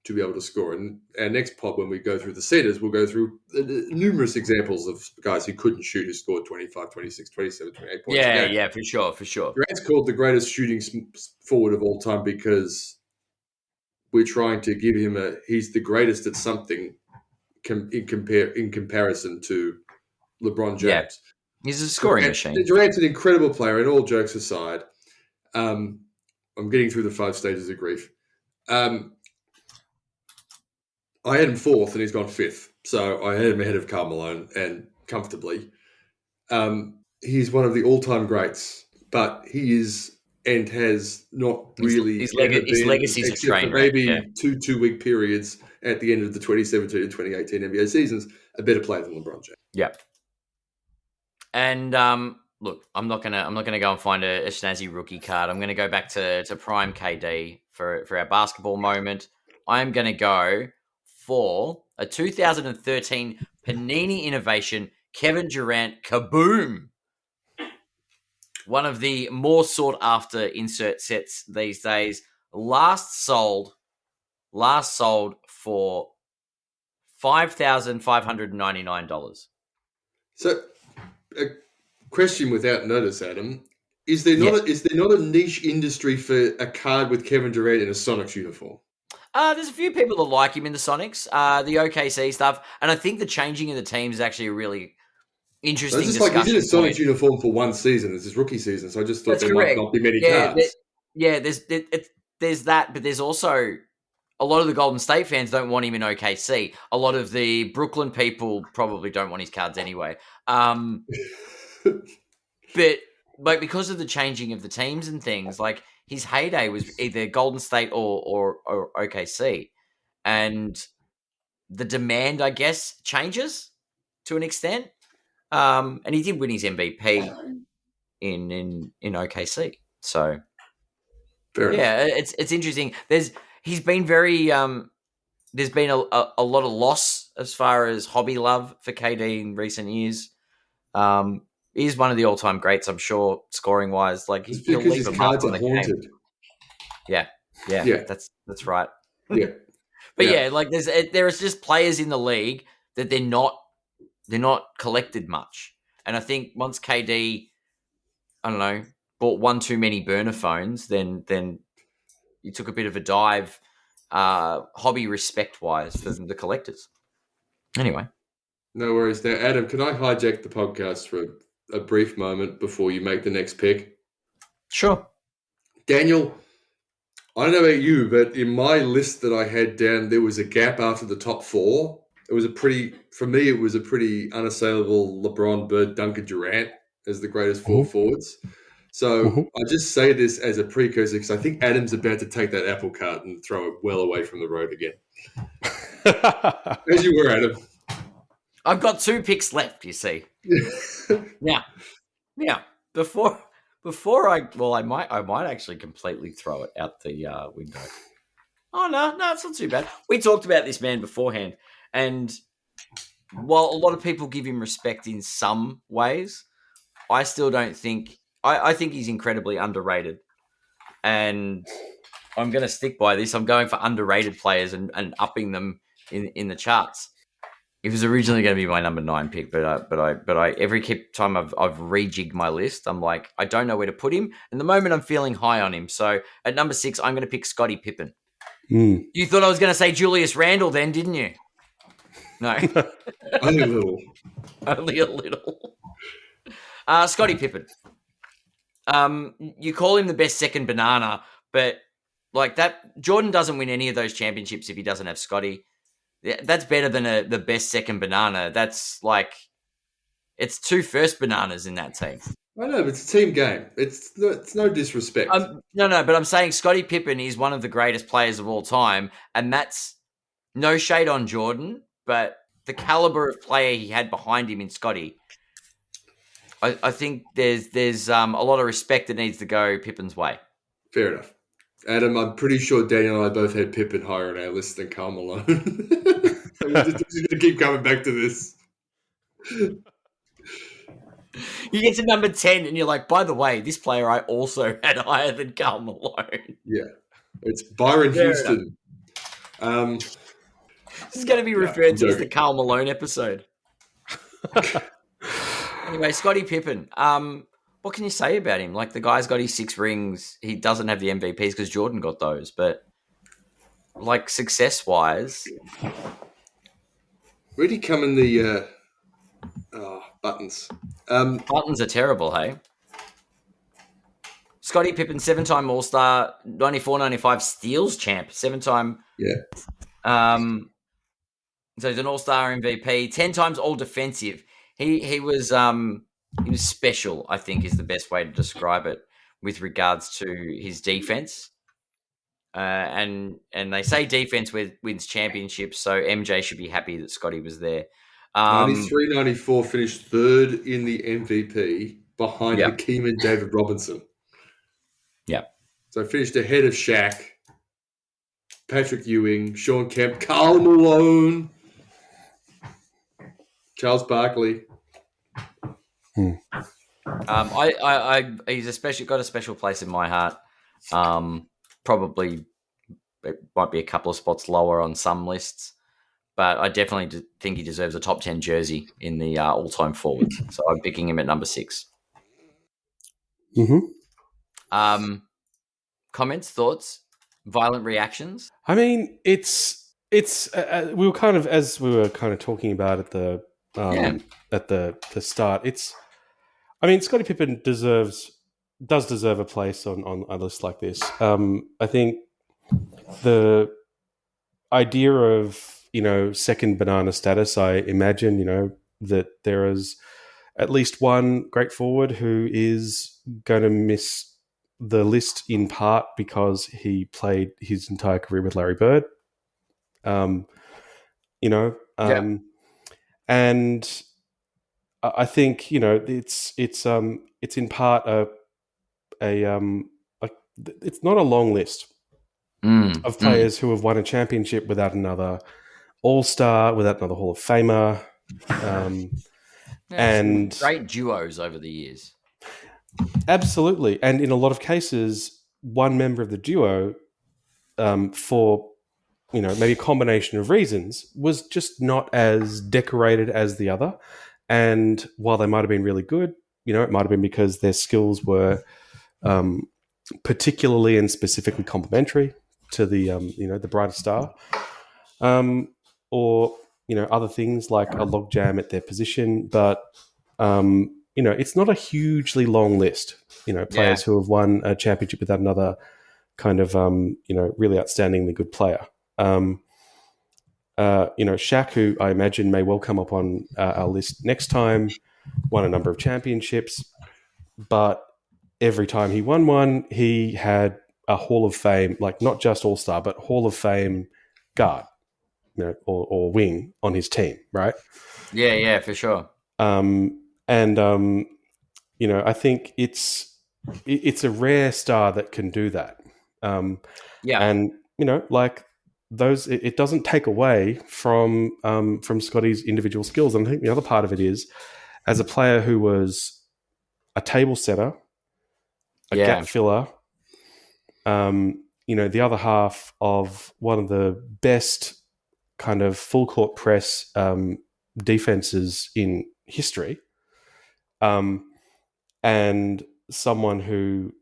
Speaker 2: to be able to score. And our next pod, when we go through the setters, we'll go through numerous examples of guys who couldn't shoot who scored 25, 26, 27, 28 points.
Speaker 1: Yeah, for sure.
Speaker 2: Durant's called the greatest shooting forward of all time because we're trying to give him he's the greatest at something in comparison to LeBron James.
Speaker 1: Yeah. He's a scoring machine.
Speaker 2: Durant's an incredible player, and all jokes aside, I'm getting through the 5 stages of grief. I had him 4th, and he's gone 5th. So I had him ahead of Karl Malone, and comfortably. He's one of the all-time greats, but he is and has not really
Speaker 1: his legacy's a train wreck.
Speaker 2: Maybe 2-week periods at the end of the 2017 and 2018 NBA seasons, a better player than LeBron James.
Speaker 1: Yeah. And look, I'm not gonna go and find a snazzy rookie card. I'm gonna go back to prime KD for our basketball moment. I'm gonna go for a 2013 Panini innovation, Kevin Durant Kaboom. One of the more sought after insert sets these days. Last sold for $5,599.
Speaker 2: So, a question without notice, Adam: is there not a niche industry for a card with Kevin Durant in a Sonics uniform?
Speaker 1: There's a few people that like him in the Sonics, the OKC stuff, and I think the changing of the teams is actually a really interesting discussion.
Speaker 2: Like he's in a Sonics uniform for one season. It's his rookie season, so I just thought might not be many cards.
Speaker 1: There's that, but there's also a lot of the Golden State fans don't want him in OKC. A lot of the Brooklyn people probably don't want his cards anyway. But because of the changing of the teams and things, like his heyday was either Golden State or OKC, and the demand, I guess, changes to an extent. And he did win his MVP in OKC. So it's interesting. He's been very there's been a lot of loss as far as hobby love for KD in recent years. He's one of the all-time greats, I'm sure, scoring-wise. Like he'll leave a mark on the game. Yeah, that's right.
Speaker 2: Yeah,
Speaker 1: but like there is just players in the league that they're not they're not collected much. And I think once KD, I don't know, bought one too many burner phones, then you took a bit of a dive, hobby respect wise for the collectors. Anyway,
Speaker 2: No worries. Now, Adam, can I hijack the podcast for a brief moment before you make the next pick?
Speaker 1: sure.
Speaker 2: Daniel, I don't know about you, but in my list that I had down, there was a gap after the top four. It was for me, it was a pretty unassailable LeBron, Bird, Duncan, Durant as the greatest four forwards. So I just say this as a precursor because I think Adam's about to take that apple cart and throw it well away from the road again. As you were, Adam.
Speaker 1: I've got 2 picks left, you see. Now, before I might actually completely throw it out the window. Oh no, it's not too bad. We talked about this man beforehand, and while a lot of people give him respect in some ways, I still don't think. I think he's incredibly underrated, and I'm going to stick by this. I'm going for underrated players and upping them in the charts. It was originally going to be my number 9 pick, but I every time I've rejigged my list, I'm like, I don't know where to put him. And the moment I'm feeling high on him, so at number 6, I'm going to pick Scottie Pippen. You thought I was going to say Julius Randle, then, didn't you? No,
Speaker 2: Only a little.
Speaker 1: Only a little. Scottie Pippen. You call him the best second banana, but like that, Jordan doesn't win any of those championships if he doesn't have Scottie. That's better than the best second banana. That's like, it's 2 first bananas in that team.
Speaker 2: I know, but it's a team game. It's no disrespect.
Speaker 1: No, but I'm saying Scottie Pippen is one of the greatest players of all time, and that's no shade on Jordan, but the caliber of player he had behind him in Scottie, I think there's a lot of respect that needs to go Pippen's way.
Speaker 2: Fair enough. Adam, I'm pretty sure Daniel and I both had Pippen higher on our list than Karl Malone. We're just going to keep coming back to this.
Speaker 1: You get to number 10 and you're like, by the way, this player I also had higher than Karl Malone.
Speaker 2: Yeah. It's Byron Houston.
Speaker 1: This is going to be referred to as the Karl Malone episode. Anyway, Scottie Pippen. What can you say about him? Like, the guy's got his 6 rings. He doesn't have the MVPs because Jordan got those. But, like, success-wise...
Speaker 2: Where'd he come in the... buttons.
Speaker 1: Buttons are terrible, hey? Scottie Pippen, 7-time All-Star, 94-95 steals champ, 7-time...
Speaker 2: Yeah.
Speaker 1: So he's an All-Star MVP, 10 times All-Defensive. He was special, I think, is the best way to describe it with regards to his defense. And they say defense wins championships, so MJ should be happy that Scottie was there.
Speaker 2: 93-94 finished 3rd in the MVP behind Hakeem and David Robinson.
Speaker 1: Yeah.
Speaker 2: So finished ahead of Shaq, Patrick Ewing, Sean Kemp, Karl Malone, Charles Barkley.
Speaker 1: He's got a special place in my heart. Probably it might be a couple of spots lower on some lists, but I definitely think he deserves a top 10 jersey in the all-time forwards. So I'm picking him at number 6. Comments, thoughts, violent reactions?
Speaker 3: I mean, it's we were kind of, as we were kind of talking about at the start. Scottie Pippen does deserve a place on a list like this. I think the idea of, second banana status, I imagine, that there is at least one great forward who is going to miss the list in part because he played his entire career with Larry Bird. And I think, it's in part it's not a long list of players who have won a championship without another All-Star, without another Hall of Famer. And
Speaker 1: great duos over the years.
Speaker 3: Absolutely. And in a lot of cases, one member of the duo for maybe a combination of reasons, was just not as decorated as the other. And while they might have been really good, it might have been because their skills were particularly and specifically complementary to the the brightest star, or other things like a logjam at their position. But it's not a hugely long list. Players who have won a championship without another kind of really outstandingly good player. Shaq, who I imagine may well come up on our list next time, won a number of championships, but every time he won one, he had a Hall of Fame, like not just All-Star, but Hall of Fame guard, or wing on his team, right?
Speaker 1: Yeah, for sure.
Speaker 3: I think it's a rare star that can do that. And like those, it doesn't take away from Scottie's individual skills. And I think the other part of it is, as a player who was a table setter, a gap filler, the other half of one of the best kind of full court press defenses in history, and someone who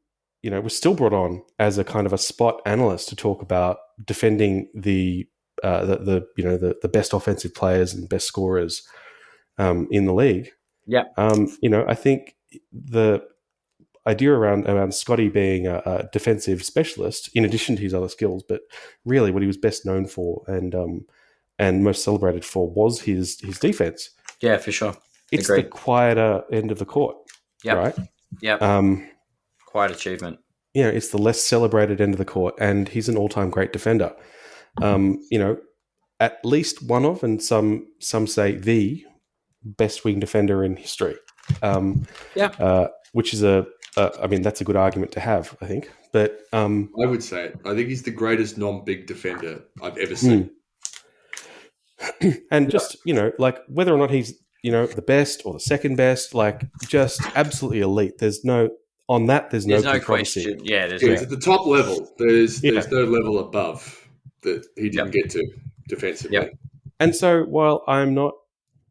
Speaker 3: was still brought on as a kind of a spot analyst to talk about defending the best offensive players and best scorers in the league.
Speaker 1: Yeah.
Speaker 3: I think the idea around Scottie being a defensive specialist, in addition to his other skills, but really what he was best known for and most celebrated for was his defense.
Speaker 1: Yeah, for sure.
Speaker 3: It's
Speaker 1: Agreed.
Speaker 3: the quieter end of the court, right?
Speaker 1: Yep. Quiet achievement.
Speaker 3: It's the less celebrated end of the court, and he's an all-time great defender. At least one of, and some say the best wing defender in history. Which is that's a good argument to have, I think. But
Speaker 2: I would say it. I think he's the greatest non-big defender I've ever seen.
Speaker 3: And just, like whether or not he's, the best or the second best, like just absolutely elite. There's no controversy.
Speaker 1: Question. Yeah,
Speaker 2: it's at the top level. There's no level above that he didn't get to defensively.
Speaker 1: Yep.
Speaker 3: And so while I'm not,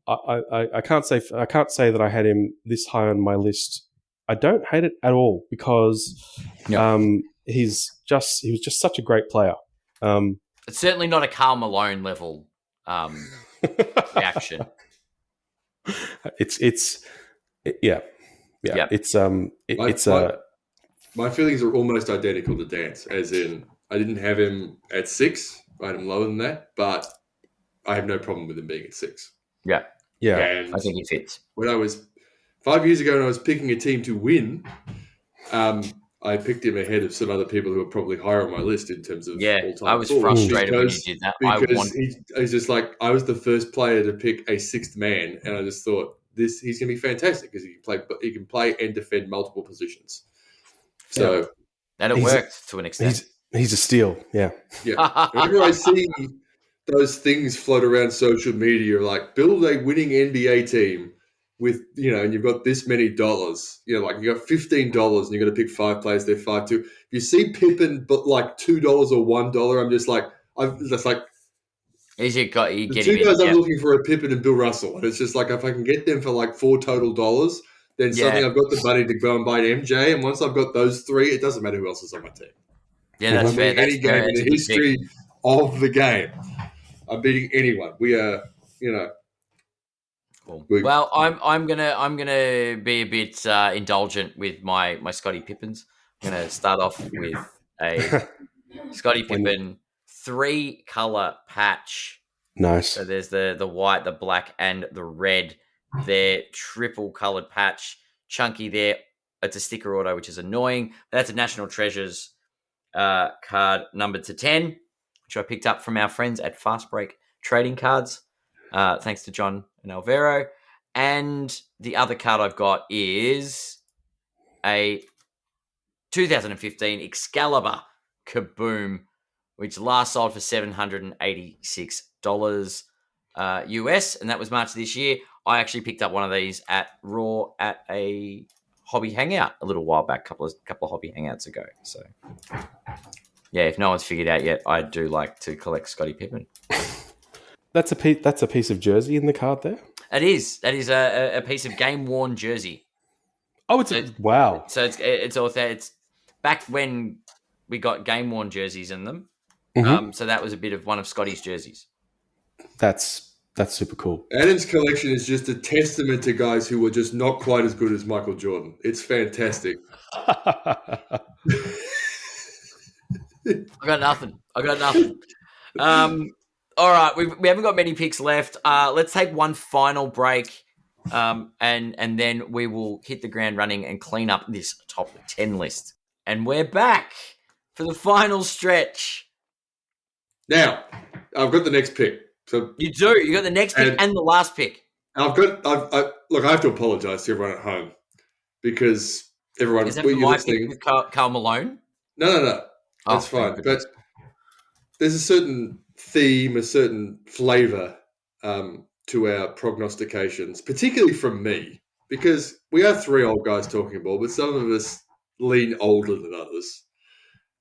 Speaker 3: I can't say that I had him this high on my list. I don't hate it at all because he was just such a great player.
Speaker 1: It's certainly not a Karl Malone level reaction.
Speaker 2: My feelings are almost identical to Dan's, as in I didn't have him at 6. I had him lower than that, but I have no problem with him being at 6.
Speaker 1: Yeah.
Speaker 2: And
Speaker 1: I think he fits.
Speaker 2: When I was 5 years ago, when I was picking a team to win, I picked him ahead of some other people who are probably higher on my list in terms of all-time.
Speaker 1: I was frustrated when you did that.
Speaker 2: Because he's just like, I was the first player to pick a 6th man, and I just thought he's going to be fantastic because he can play and defend multiple positions. So,
Speaker 1: and it worked to an extent.
Speaker 3: He's a steal. Yeah.
Speaker 2: Whenever I see those things float around social media, like build a winning NBA team with, and you've got this many dollars, like you got $15 and you're going to pick 5 players, they're 5-2. If you see Pippen, but like $2 or $1, I'm just like,
Speaker 1: Is it got you
Speaker 2: the
Speaker 1: get
Speaker 2: 2
Speaker 1: him
Speaker 2: guys
Speaker 1: in,
Speaker 2: I'm looking for are Pippen and Bill Russell. And it's just like, if I can get them for like $4 total, then suddenly I've got the money to go and buy an MJ. And once I've got those 3, it doesn't matter who else is on my team.
Speaker 1: Yeah, that's fair.
Speaker 2: Any game in the history of the game, I'm beating anyone. We are,
Speaker 1: Cool. Well, I'm gonna be a bit indulgent with my Scottie Pippens. I'm gonna start off with a Scottie Pippen 3-color patch.
Speaker 3: Nice.
Speaker 1: So there's the white, the black, and the red. They're triple colored patch, chunky there. It's a sticker auto, which is annoying. That's a National Treasures card numbered to 10, which I picked up from our friends at Fast Break Trading Cards. Thanks to John and Alvaro. And the other card I've got is a 2015 Excalibur Kaboom, which last sold for $786 US, and that was March this year. I actually picked up one of these at Raw at a hobby hangout a little while back, couple of hobby hangouts ago. So Yeah, if no one's figured out yet, I do like to collect Scottie Pippen.
Speaker 3: That's a piece of jersey in the card there.
Speaker 1: It is. That is a piece of game worn jersey.
Speaker 3: Oh, wow.
Speaker 1: So it's back when we got game worn jerseys in them.
Speaker 3: Mhm.
Speaker 1: So that was a bit of one of Scottie's jerseys.
Speaker 3: That's super cool.
Speaker 2: Adam's collection is just a testament to guys who were just not quite as good as Michael Jordan. It's fantastic.
Speaker 1: I got nothing. All right, we haven't got many picks left. Let's take one final break, and then we will hit the ground running and clean up this top 10 list. And we're back for the final stretch.
Speaker 2: Now, I've got the next pick. So
Speaker 1: You do. You got the next pick and the last pick.
Speaker 2: look, I have to apologise to everyone at home because everyone.
Speaker 1: Is that for my pick with Karl Malone?
Speaker 2: No. That's fine. But there's a certain theme, a certain flavour to our prognostications, particularly from me, because we are three old guys talking ball, but some of us lean older than others.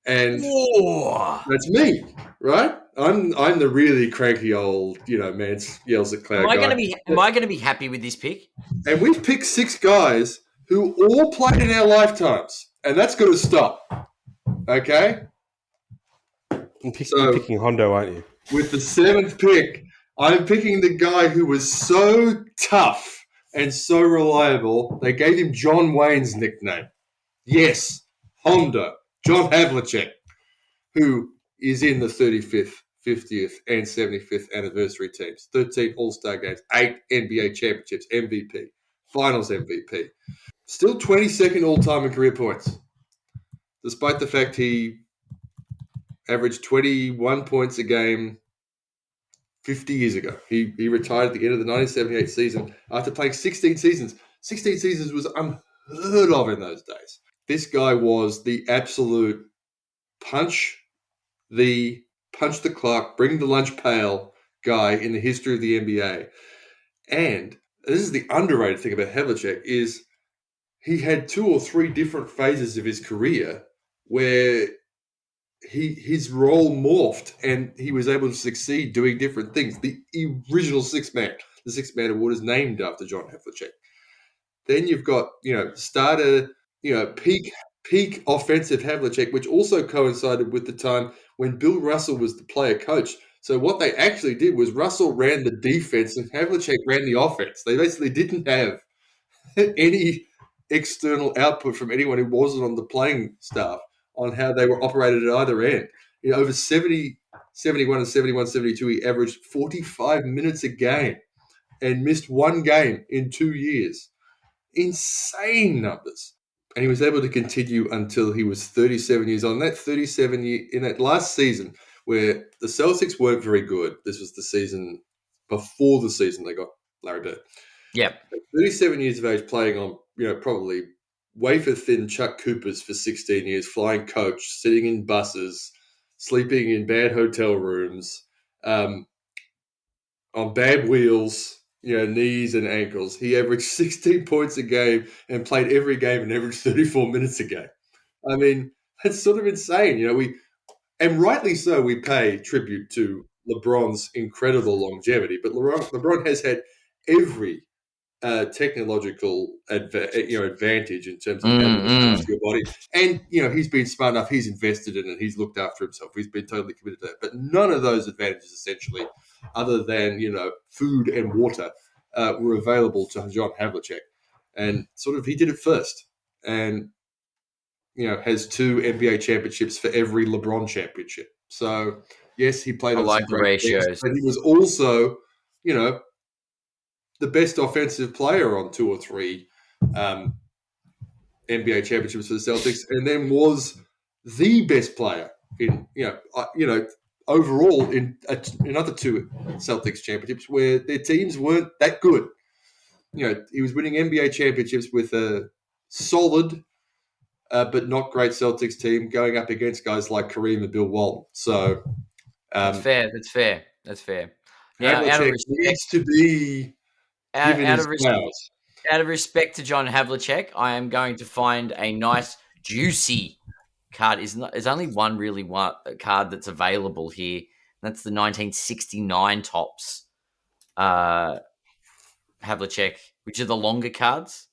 Speaker 2: And that's me, right? I'm the really cranky old, man yells at cloud guy.
Speaker 1: Am I going to be happy with this pick?
Speaker 2: And we've picked 6 guys who all played in our lifetimes, and that's got to stop. Okay?
Speaker 3: You're picking Hondo, aren't you?
Speaker 2: With the 7th pick, I'm picking the guy who was so tough and so reliable, they gave him John Wayne's nickname. Yes, Hondo, John Havlicek, who is in the 35th, 50th, and 75th anniversary teams. 13 All-Star games, 8 NBA championships, MVP, Finals MVP. Still 22nd all-time in career points, despite the fact he averaged 21 points a game 50 years ago. He retired at the end of the 1978 season after playing 16 seasons. 16 seasons was unheard of in those days. This guy was the absolute punch the clock, bring the lunch pail guy in the history of the NBA. And this is the underrated thing about Havlicek is he had 2 or 3 different phases of his career where his role morphed and he was able to succeed doing different things. The original Sixth Man Award is named after John Havlicek. Then you've got, starter, peak offensive Havlicek, which also coincided with the time when Bill Russell was the player coach. So what they actually did was Russell ran the defense and Havlicek ran the offense. They basically didn't have any external output from anyone who wasn't on the playing staff on how they were operated at either end. Over 70, 71 and 71, 72, he averaged 45 minutes a game and missed 1 game in 2 years. Insane numbers. And he was able to continue until he was 37 years old. In that last season where the Celtics weren't very good, this was the season before the season they got Larry Bird.
Speaker 1: Yeah.
Speaker 2: 37 years of age playing on, probably wafer-thin Chuck Coopers for 16 years, flying coach, sitting in buses, sleeping in bad hotel rooms, on bad wheels, knees and ankles. He averaged 16 points a game and played every game and averaged 34 minutes a game. I mean, that's sort of insane. And rightly so, we pay tribute to LeBron's incredible longevity, but LeBron has had every technological advantage in terms of how to your body. And, he's been smart enough. He's invested in it. He's looked after himself. He's been totally committed to that. But none of those advantages, essentially, other than, food and water, were available to John Havlicek. And sort of he did it first. And, has 2 NBA championships for every LeBron championship. So, yes, he played on
Speaker 1: like the ratios.
Speaker 2: Games, but he was also, the best offensive player on 2 or 3 NBA championships for the Celtics, and then was the best player in overall in another 2 Celtics championships where their teams weren't that good. He was winning NBA championships with a solid but not great Celtics team going up against guys like Kareem and Bill Walton. So
Speaker 1: that's fair. Now,
Speaker 2: Havlicek needs to be
Speaker 1: out of respect to John Havlicek, I am going to find a nice, juicy card is not. There's only one really card that's available here. That's the 1969 tops. Havlicek, which are the longer cards,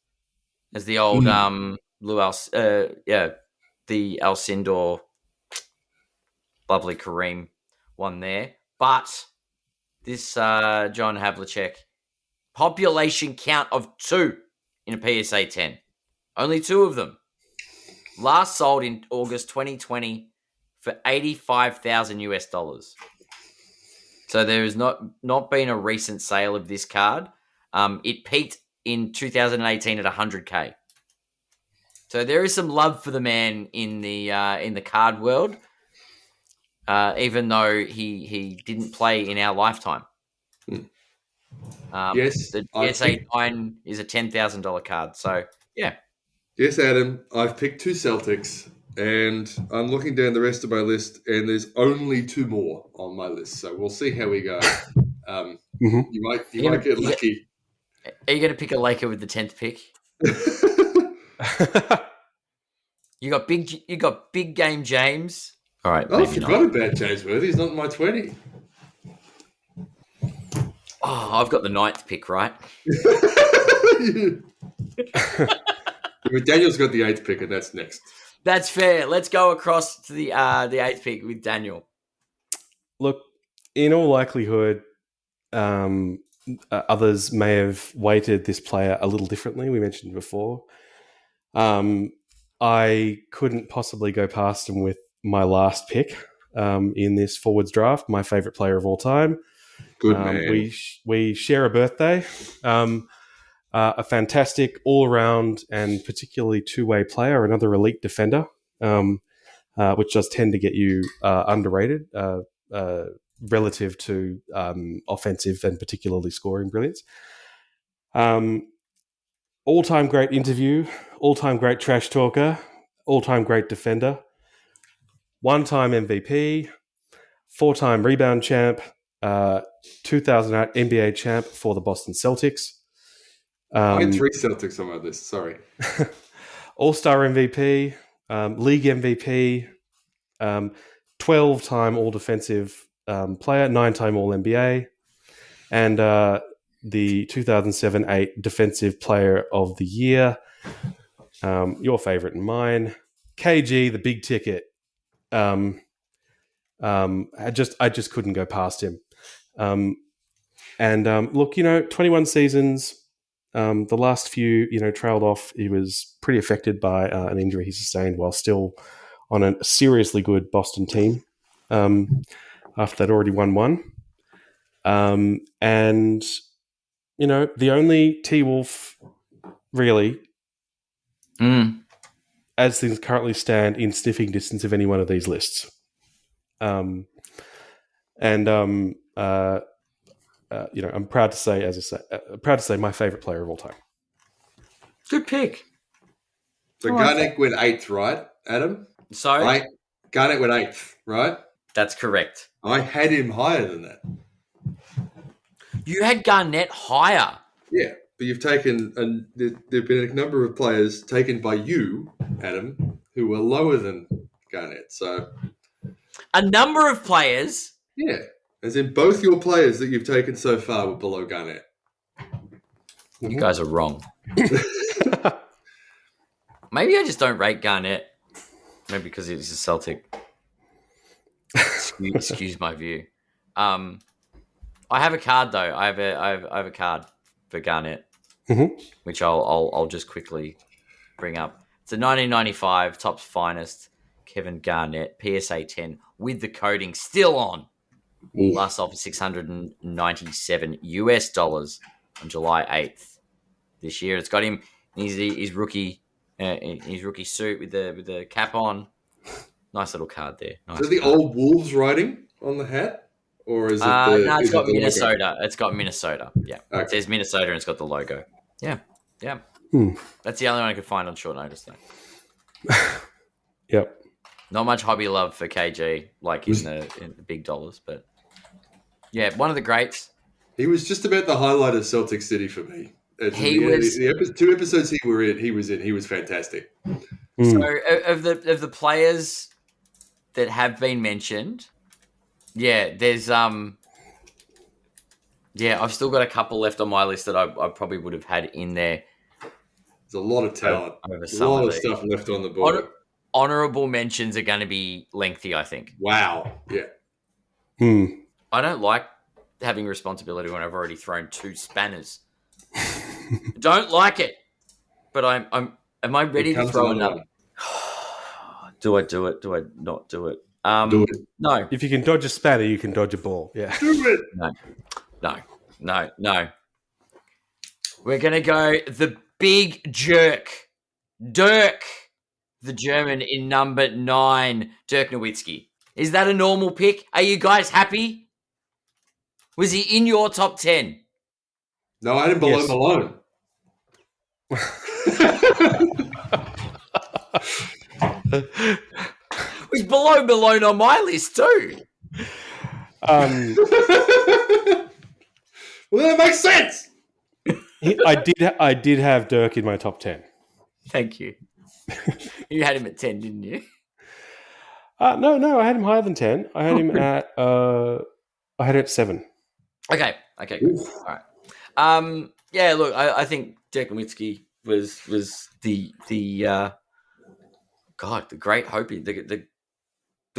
Speaker 1: as the old the Alcindor, lovely Kareem one there. But this John Havlicek, population count of 2 in a PSA 10. Only 2 of them. Last sold in August 2020 for $85,000. So there has not been a recent sale of this card. It peaked in 2018 at 100K. So there is some love for the man in the card world, even though he didn't play in our lifetime.
Speaker 2: Yes,
Speaker 1: the PSA 9 is a $10,000 card. So yeah.
Speaker 2: Yes, Adam, I've picked 2 Celtics, and I'm looking down the rest of my list, and there's only 2 more on my list. So we'll see how we go. You might get lucky.
Speaker 1: Are you going to pick a Laker with the 10th pick? You got big game James. All right.
Speaker 2: I forgot about James Worthy. He's not in my 20.
Speaker 1: Oh, I've got the 9th pick, right?
Speaker 2: But Daniel's got the 8th pick, and that's next.
Speaker 1: That's fair. Let's go across to the 8th pick with Daniel.
Speaker 3: Look, in all likelihood, others may have weighted this player a little differently. We mentioned before. I couldn't possibly go past him with my last pick in this forwards draft. My favorite player of all time.
Speaker 2: Good man.
Speaker 3: We share a birthday. A fantastic all-around and particularly two-way player, another elite defender, which does tend to get you underrated relative to offensive and particularly scoring brilliance. All-time great interview, all-time great trash talker, all-time great defender, one-time MVP, 4-time rebound champ, 2008 NBA champ for the Boston Celtics.
Speaker 2: I had 3 Celtics on my list, sorry.
Speaker 3: All-Star MVP, League MVP, 12-time All-Defensive player, 9-time All-NBA, and the 2007-8 Defensive Player of the Year. Your favorite and mine, KG, the big ticket. I just couldn't go past him. Look, 21 seasons. The last few, trailed off. He was pretty affected by an injury he sustained while still on a seriously good Boston team after they'd already won one. The only T-Wolf really, as things currently stand, in sniffing distance of any one of these lists. I'm proud to say, my favorite player of all time.
Speaker 1: Good pick.
Speaker 2: So Garnett went 8th, right, Adam?
Speaker 1: So
Speaker 2: Garnett went 8th, right?
Speaker 1: That's correct.
Speaker 2: I had him higher than that.
Speaker 1: You had Garnett higher.
Speaker 2: Yeah, but you've taken, and there've been a number of players taken by you, Adam, who were lower than Garnett. So
Speaker 1: a number of players.
Speaker 2: Yeah. As in both your players that you've taken so far were below Garnett.
Speaker 1: You guys are wrong. Maybe I just don't rate Garnett. Maybe because he's a Celtic. Excuse my view. I have a card though. I have a card for Garnett, which I'll just quickly bring up. It's a 1995 Topps Finest Kevin Garnett PSA 10 with the coating still on. Last sold for $697 on July 8th this year. It's got him in his rookie suit with the cap on. Nice little card there. Nice.
Speaker 2: Is it the old Wolves writing on the hat, or is it?
Speaker 1: No, it's got
Speaker 2: Minnesota.
Speaker 1: Minnesota. It's got Minnesota. Yeah, okay. It says Minnesota and it's got the logo. Yeah. That's the only one I could find on short notice though.
Speaker 3: Yep.
Speaker 1: Not much hobby love for KG, like in the big dollars, but yeah, one of the greats.
Speaker 2: He was just about the highlight of Celtic City for me. The 2 episodes he was in. He was fantastic.
Speaker 1: So of the players that have been mentioned, there's I've still got a couple left on my list that I probably would have had in there.
Speaker 2: There's a lot of talent, a lot of stuff left on the board.
Speaker 1: Honorable mentions are going to be lengthy, I think.
Speaker 2: Wow, yeah.
Speaker 1: I don't like having responsibility when I've already thrown 2 spanners. Don't like it, but am I ready to throw another? Do I do it? Do I not do it?
Speaker 2: Do it.
Speaker 1: No.
Speaker 3: If you can dodge a spanner, you can dodge a ball. Yeah.
Speaker 2: Do it.
Speaker 1: No. We're going to go the big jerk. Dirk, the German in number 9, Dirk Nowitzki. Is that a normal pick? Are you guys happy? Was he in your top 10?
Speaker 2: No, I had him below Malone.
Speaker 1: He's below Malone on my list too.
Speaker 2: Well, that makes sense.
Speaker 3: I did have Dirk in my top 10.
Speaker 1: Thank you. You had him at 10, didn't you?
Speaker 3: No, I had him higher than 10. I had him at 7.
Speaker 1: Okay, good. All right. Look, I think Dirk Nowitzki was the great hope, the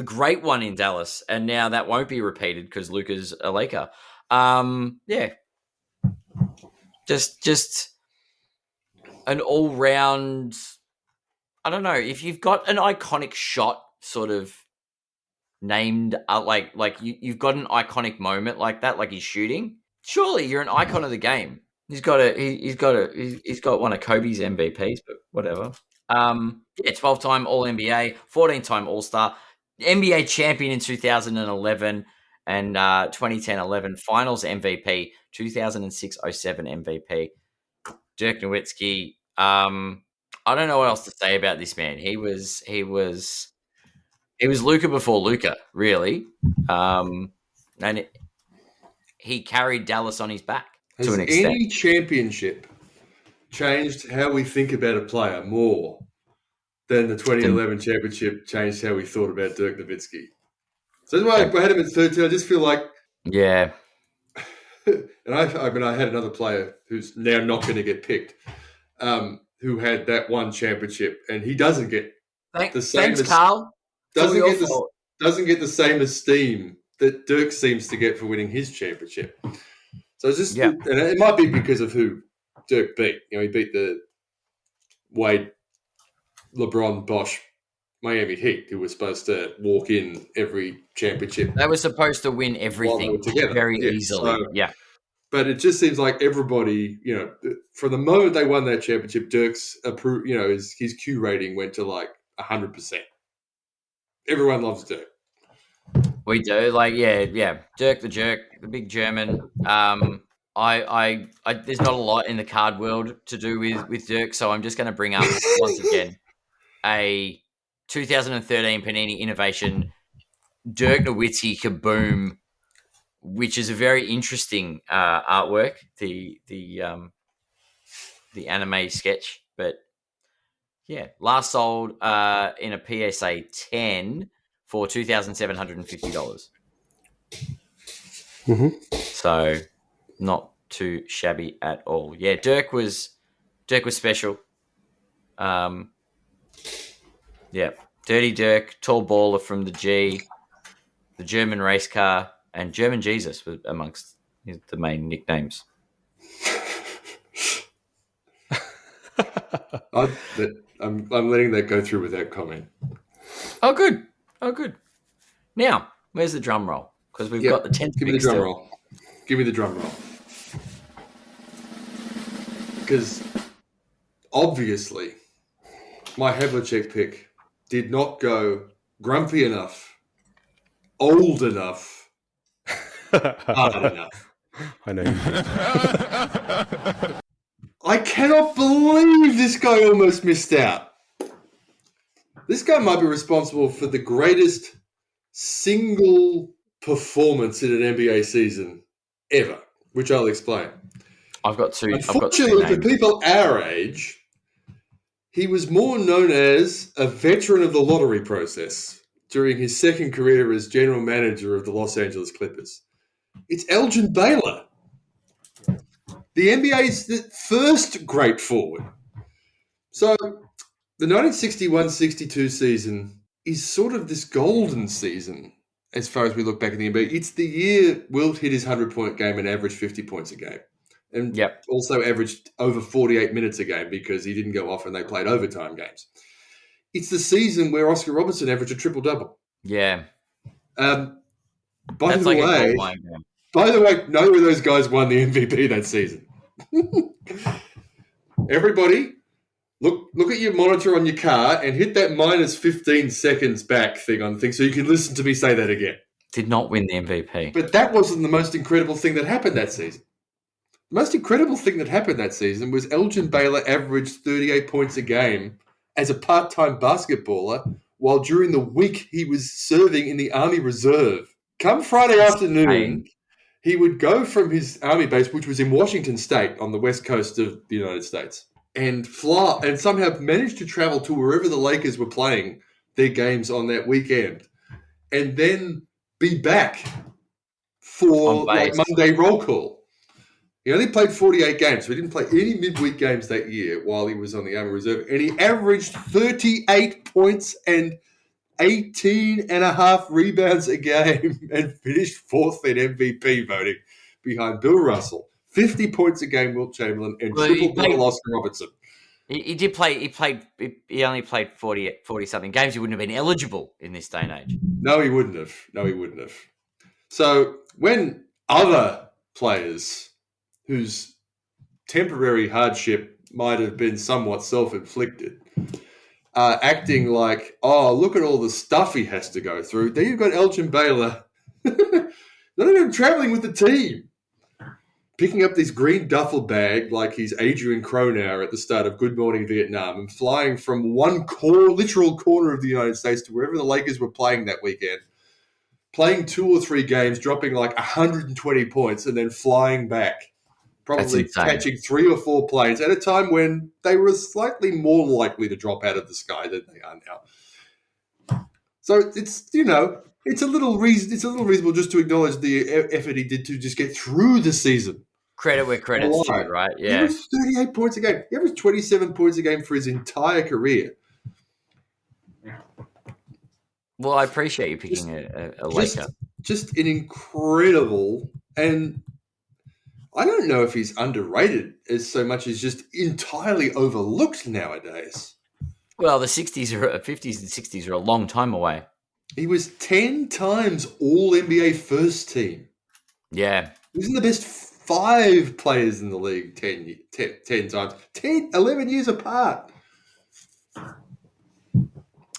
Speaker 1: great one in Dallas, and now that won't be repeated because Luka's a Laker. Just an all round. I don't know if you've got an iconic shot, sort of named you've got an iconic moment like that, like he's shooting. Surely you're an icon of the game. He's got one of Kobe's MVPs, but whatever. 12-time All NBA, 14-time All Star, NBA champion in 2011 and 2010-11 Finals MVP, 2006-07 MVP. Dirk Nowitzki. I don't know what else to say about this man. He was Luka before Luka, really, and he carried Dallas on his back to an extent.
Speaker 2: Has any championship changed how we think about a player more than the 2011 championship changed how we thought about Dirk Nowitzki? So that's why I had him at 13. I just feel like,
Speaker 1: yeah.
Speaker 2: And I had another player who's now not going to get picked, who had that one championship, and he doesn't get the same.
Speaker 1: Thanks, Karl.
Speaker 2: Doesn't get the same esteem that Dirk seems to get for winning his championship. So it's just, and it might be because of who Dirk beat. He beat the Wade, LeBron, Bosch, Miami Heat, who were supposed to walk in every championship.
Speaker 1: They were supposed to win everything very easily. So,
Speaker 2: but it just seems like everybody, from the moment they won that championship, Dirk's his Q rating went to like 100%. Everyone loves Dirk.
Speaker 1: We do, Dirk the Jerk, the big German. I there's not a lot in the card world to do with Dirk, so I'm just going to bring up once again a 2013 Panini Innovation Dirk Nowitzki Kaboom, which is a very interesting artwork. The anime sketch, but last sold in a PSA 10 for $2,750.
Speaker 3: Mm-hmm.
Speaker 1: So not too shabby at all. Yeah, Dirk was special. Dirty Dirk, tall baller from the G, the German race car, and German Jesus was amongst the main nicknames.
Speaker 2: I'm letting that go through without comment.
Speaker 1: Oh, good. Now, where's the drum roll? Because we've got the 10th.
Speaker 2: Give me the drum roll. Give me the drum roll. Because obviously, my Havlicek pick did not go grumpy enough, old enough, hard enough.
Speaker 3: I know you did.
Speaker 2: I cannot believe this guy almost missed out. This guy might be responsible for the greatest single performance in an NBA season ever, which I'll explain.
Speaker 1: I've got two
Speaker 2: Unfortunately, for
Speaker 1: names.
Speaker 2: people our age, he was more known as a veteran of the lottery process during his second career as general manager of the Los Angeles Clippers. It's Elgin Baylor, the NBA's first great forward. So the 1961-62 season is sort of this golden season as far as we look back at the NBA. It's the year Wilt hit his 100-point game and averaged 50 points a game. And also averaged over 48 minutes a game because he didn't go off and they played overtime games. It's the season where Oscar Robertson averaged a triple-double.
Speaker 1: Yeah.
Speaker 2: By
Speaker 1: That's
Speaker 2: the
Speaker 1: like
Speaker 2: way,
Speaker 1: a gold mine game.
Speaker 2: By the way, neither of those guys won the MVP that season. Everybody, look at your monitor on your car and hit that minus 15 seconds back thing on the thing so you can listen to me say that again.
Speaker 1: Did not win the MVP.
Speaker 2: But that wasn't the most incredible thing that happened that season. The most incredible thing that happened that season was Elgin Baylor averaged 38 points a game as a part-time basketballer, while during the week he was serving in the Army Reserve. Come Friday afternoon, he would go from his Army base, which was in Washington State on the west coast of the United States, and fly and somehow manage to travel to wherever the Lakers were playing their games on that weekend, and then be back for like Monday roll call. He only played 48 games, so he didn't play any midweek games that year while he was on the Army Reserve. And he averaged 38 points and 18 and a half rebounds a game and finished fourth in MVP voting behind Bill Russell. 50 points a game, Wilt Chamberlain, and triple-double Oscar Robertson.
Speaker 1: He did play. He only played 40-something games. He wouldn't have been eligible in this day and age.
Speaker 2: No, he wouldn't have. So when other players whose temporary hardship might have been somewhat self-inflicted, acting like, oh, look at all the stuff he has to go through. Then you've got Elgin Baylor not even traveling with the team, picking up this green duffel bag like he's Adrian Cronauer at the start of Good Morning Vietnam and flying from one literal corner of the United States to wherever the Lakers were playing that weekend, playing 2 or 3 games, dropping like 120 points and then flying back. Probably catching 3 or 4 planes at a time when they were slightly more likely to drop out of the sky than they are now. So it's a little reasonable just to acknowledge the effort he did to just get through the season.
Speaker 1: Credit where credit's due, right? Yeah. He
Speaker 2: averaged 38 points a game. He averaged 27 points a game for his entire career.
Speaker 1: Well, I appreciate you picking a Laker.
Speaker 2: Just an incredible, and I don't know if he's underrated as so much as just entirely overlooked nowadays.
Speaker 1: Well, the 50s and 60s are a long time away.
Speaker 2: He was 10 times All-NBA first team.
Speaker 1: Yeah.
Speaker 2: He was in the best 5 players in the league 10 times. 11 years apart.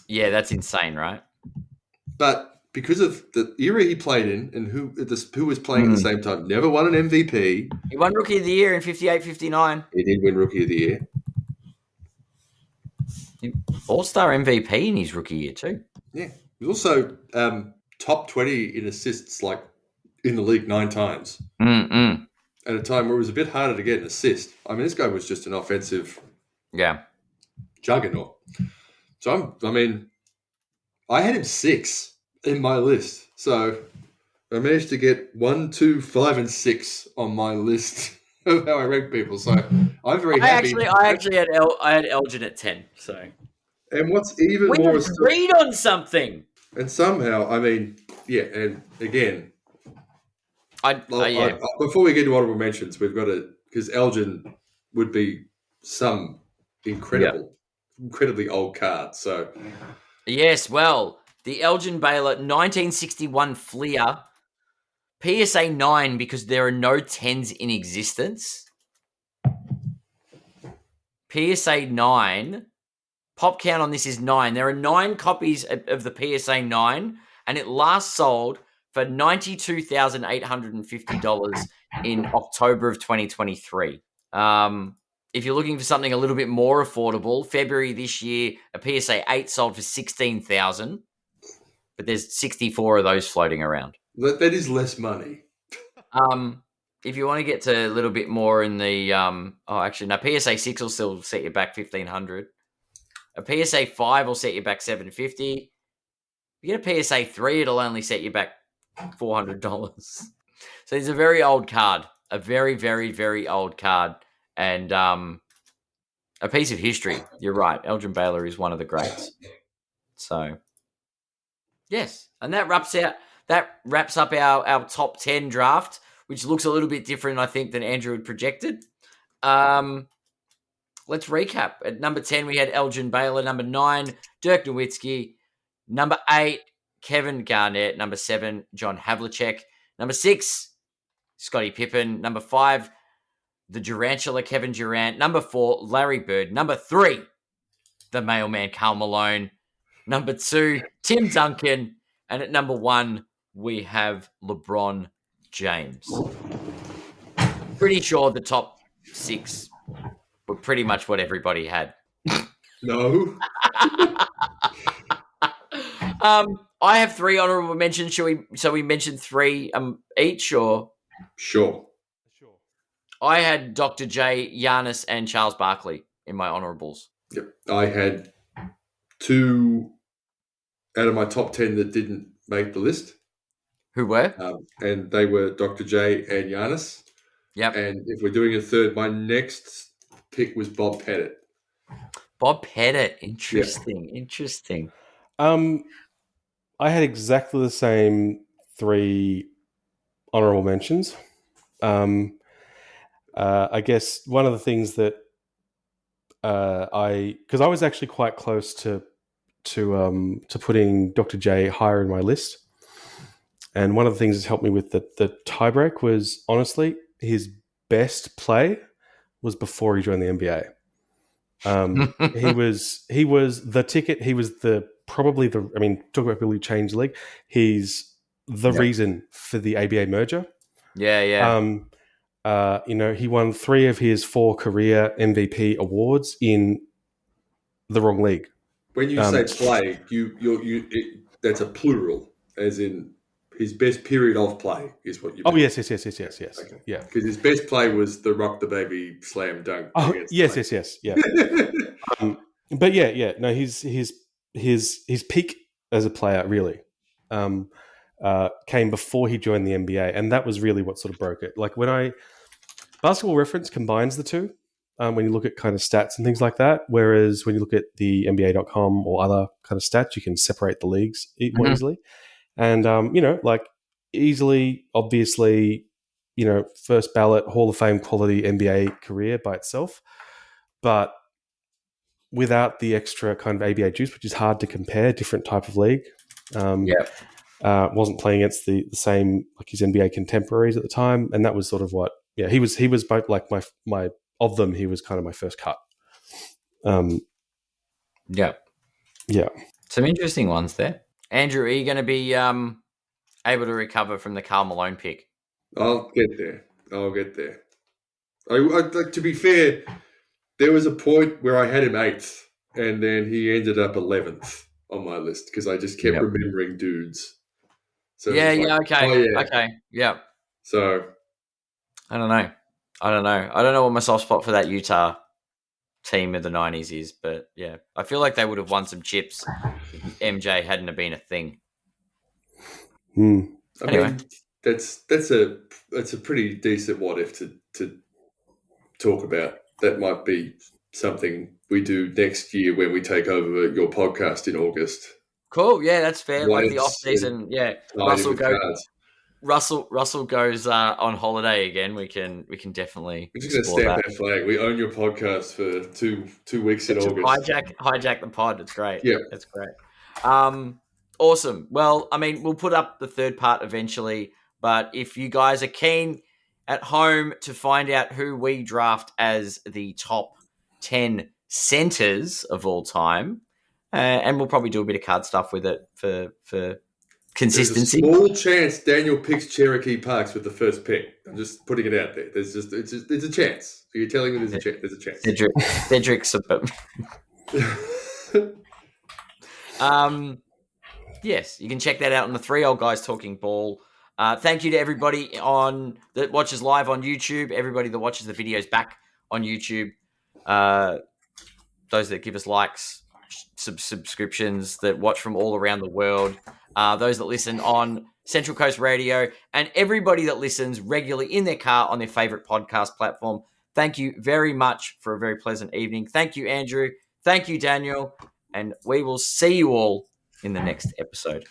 Speaker 1: Yeah, that's insane, right?
Speaker 2: But because of the era he played in and who was playing at the same time, never won an MVP.
Speaker 1: He won Rookie of the Year in 58-59.
Speaker 2: He did win Rookie of the Year.
Speaker 1: All-Star MVP in his rookie year too.
Speaker 2: Yeah. He was also top 20 in assists like in the league 9 times.
Speaker 1: Mm-mm.
Speaker 2: At a time where it was a bit harder to get an assist. I mean, this guy was just an offensive juggernaut. So, I had him 6 in my list. So I managed to get 1, 2, 5, and 6 on my list of how I rank people. So I'm very happy.
Speaker 1: I actually had Elgin at 10. So,
Speaker 2: and what's even
Speaker 1: we
Speaker 2: more
Speaker 1: agreed on something.
Speaker 2: And somehow, and again, before we get to honorable mentions, we've got to, because Elgin would be some incredibly old card. So
Speaker 1: yes, well, the Elgin Baylor 1961 Fleer, PSA 9 because there are no 10s in existence. PSA 9, pop count on this is 9. There are 9 copies of the PSA 9, and it last sold for $92,850 in October of 2023. If you're looking for something a little bit more affordable, February this year, a PSA 8 sold for $16,000. But there's 64 of those floating around.
Speaker 2: That is less money.
Speaker 1: if you want to get to a little bit more in the PSA 6 will still set you back 1,500. A PSA 5 will set you back 750. If you get a PSA 3, it'll only set you back $400. So it's a very old card, a very, very, very old card, and a piece of history. You're right. Elgin Baylor is one of the greats. So, yes, and that wraps up our top 10 draft, which looks a little bit different, I think, than Andrew had projected. Let's recap. At number 10, we had Elgin Baylor. Number 9, Dirk Nowitzki. Number 8, Kevin Garnett. Number 7, John Havlicek. Number 6, Scottie Pippen. Number 5, the Durantula, Kevin Durant. Number 4, Larry Bird. Number 3, the mailman, Karl Malone. Number 2, Tim Duncan. And at number 1, we have LeBron James. Pretty sure the top 6 were pretty much what everybody had.
Speaker 2: No.
Speaker 1: I have 3 honorable mentions. So we mentioned 3 each, or?
Speaker 2: Sure.
Speaker 1: I had Dr. J, Giannis, and Charles Barkley in my honorables.
Speaker 2: Yep. I had 2 out of my top 10 that didn't make the list.
Speaker 1: Who were?
Speaker 2: And they were Dr. J and Giannis.
Speaker 1: Yep.
Speaker 2: And if we're doing a third, my next pick was Bob Pettit.
Speaker 1: Bob Pettit. Interesting. Yep. Interesting.
Speaker 3: I had exactly the same 3 honorable mentions. I guess one of the things that because I was actually quite close to putting Dr. J higher in my list, and one of the things that's helped me with the tiebreak was, honestly, his best play was before he joined the NBA. He was the ticket. He was talk about really changed the league. He's the reason for the ABA merger.
Speaker 1: Yeah.
Speaker 3: He won 3 of his 4 career MVP awards in the wrong league.
Speaker 2: When you say play, that's a plural, as in his best period of play is what you mean.
Speaker 3: Oh, yes. Okay. Yeah.
Speaker 2: Because his best play was the Rock the Baby slam dunk.
Speaker 3: Oh, yes. Yeah. But yeah. No, his peak as a player really came before he joined the NBA, and that was really what sort of broke it. Like Basketball Reference combines the two when you look at kind of stats and things like that, whereas when you look at the NBA.com or other kind of stats, you can separate the leagues more easily. And, easily, obviously, first ballot Hall of Fame quality NBA career by itself, but without the extra kind of ABA juice, which is hard to compare, different type of league. Wasn't playing against the same, like his NBA contemporaries at the time. And that was sort of what, he was both like my of them, he was kind of my first cut.
Speaker 1: Yeah. Some interesting ones there. Andrew, are you going to be able to recover from the Karl Malone pick?
Speaker 2: I'll get there. To be fair, there was a point where I had him 8th, and then he ended up 11th on my list because I just kept remembering dudes. So
Speaker 1: okay. Yeah.
Speaker 2: So
Speaker 1: I don't know. I don't know what my soft spot for that Utah team of the 90s is, but yeah, I feel like they would have won some chips if MJ hadn't have been a thing.
Speaker 2: I mean, that's a pretty decent what if to talk about. That might be something we do next year when we take over your podcast in August.
Speaker 1: Cool. Yeah, that's fair. Like the off season. Yeah, Russell goes on holiday again. We can definitely.
Speaker 2: We're just going to stamp that flag. We own your podcast for two weeks in August.
Speaker 1: Hijack the pod. It's great.
Speaker 2: Yeah,
Speaker 1: that's great. Awesome. Well, I mean, we'll put up the third part eventually, but if you guys are keen at home to find out who we draft as the top 10 centers of all time, and we'll probably do a bit of card stuff with it for consistency.
Speaker 2: There's a small chance Daniel picks Cherokee Parks with the first pick. I'm just putting it out there. There's a chance. So you're telling me there's a chance.
Speaker 1: Cedric's yes, you can check that out on the 3 Old Guys Talking Ball Thank you to everybody that watches live on YouTube, everybody that watches the videos back on YouTube, those that give us likes, subscriptions, that watch from all around the world, those that listen on Central Coast Radio, and everybody that listens regularly in their car on their favorite podcast platform. Thank you very much for a very pleasant evening. Thank you, Andrew. Thank you, Daniel. And we will see you all in the next episode.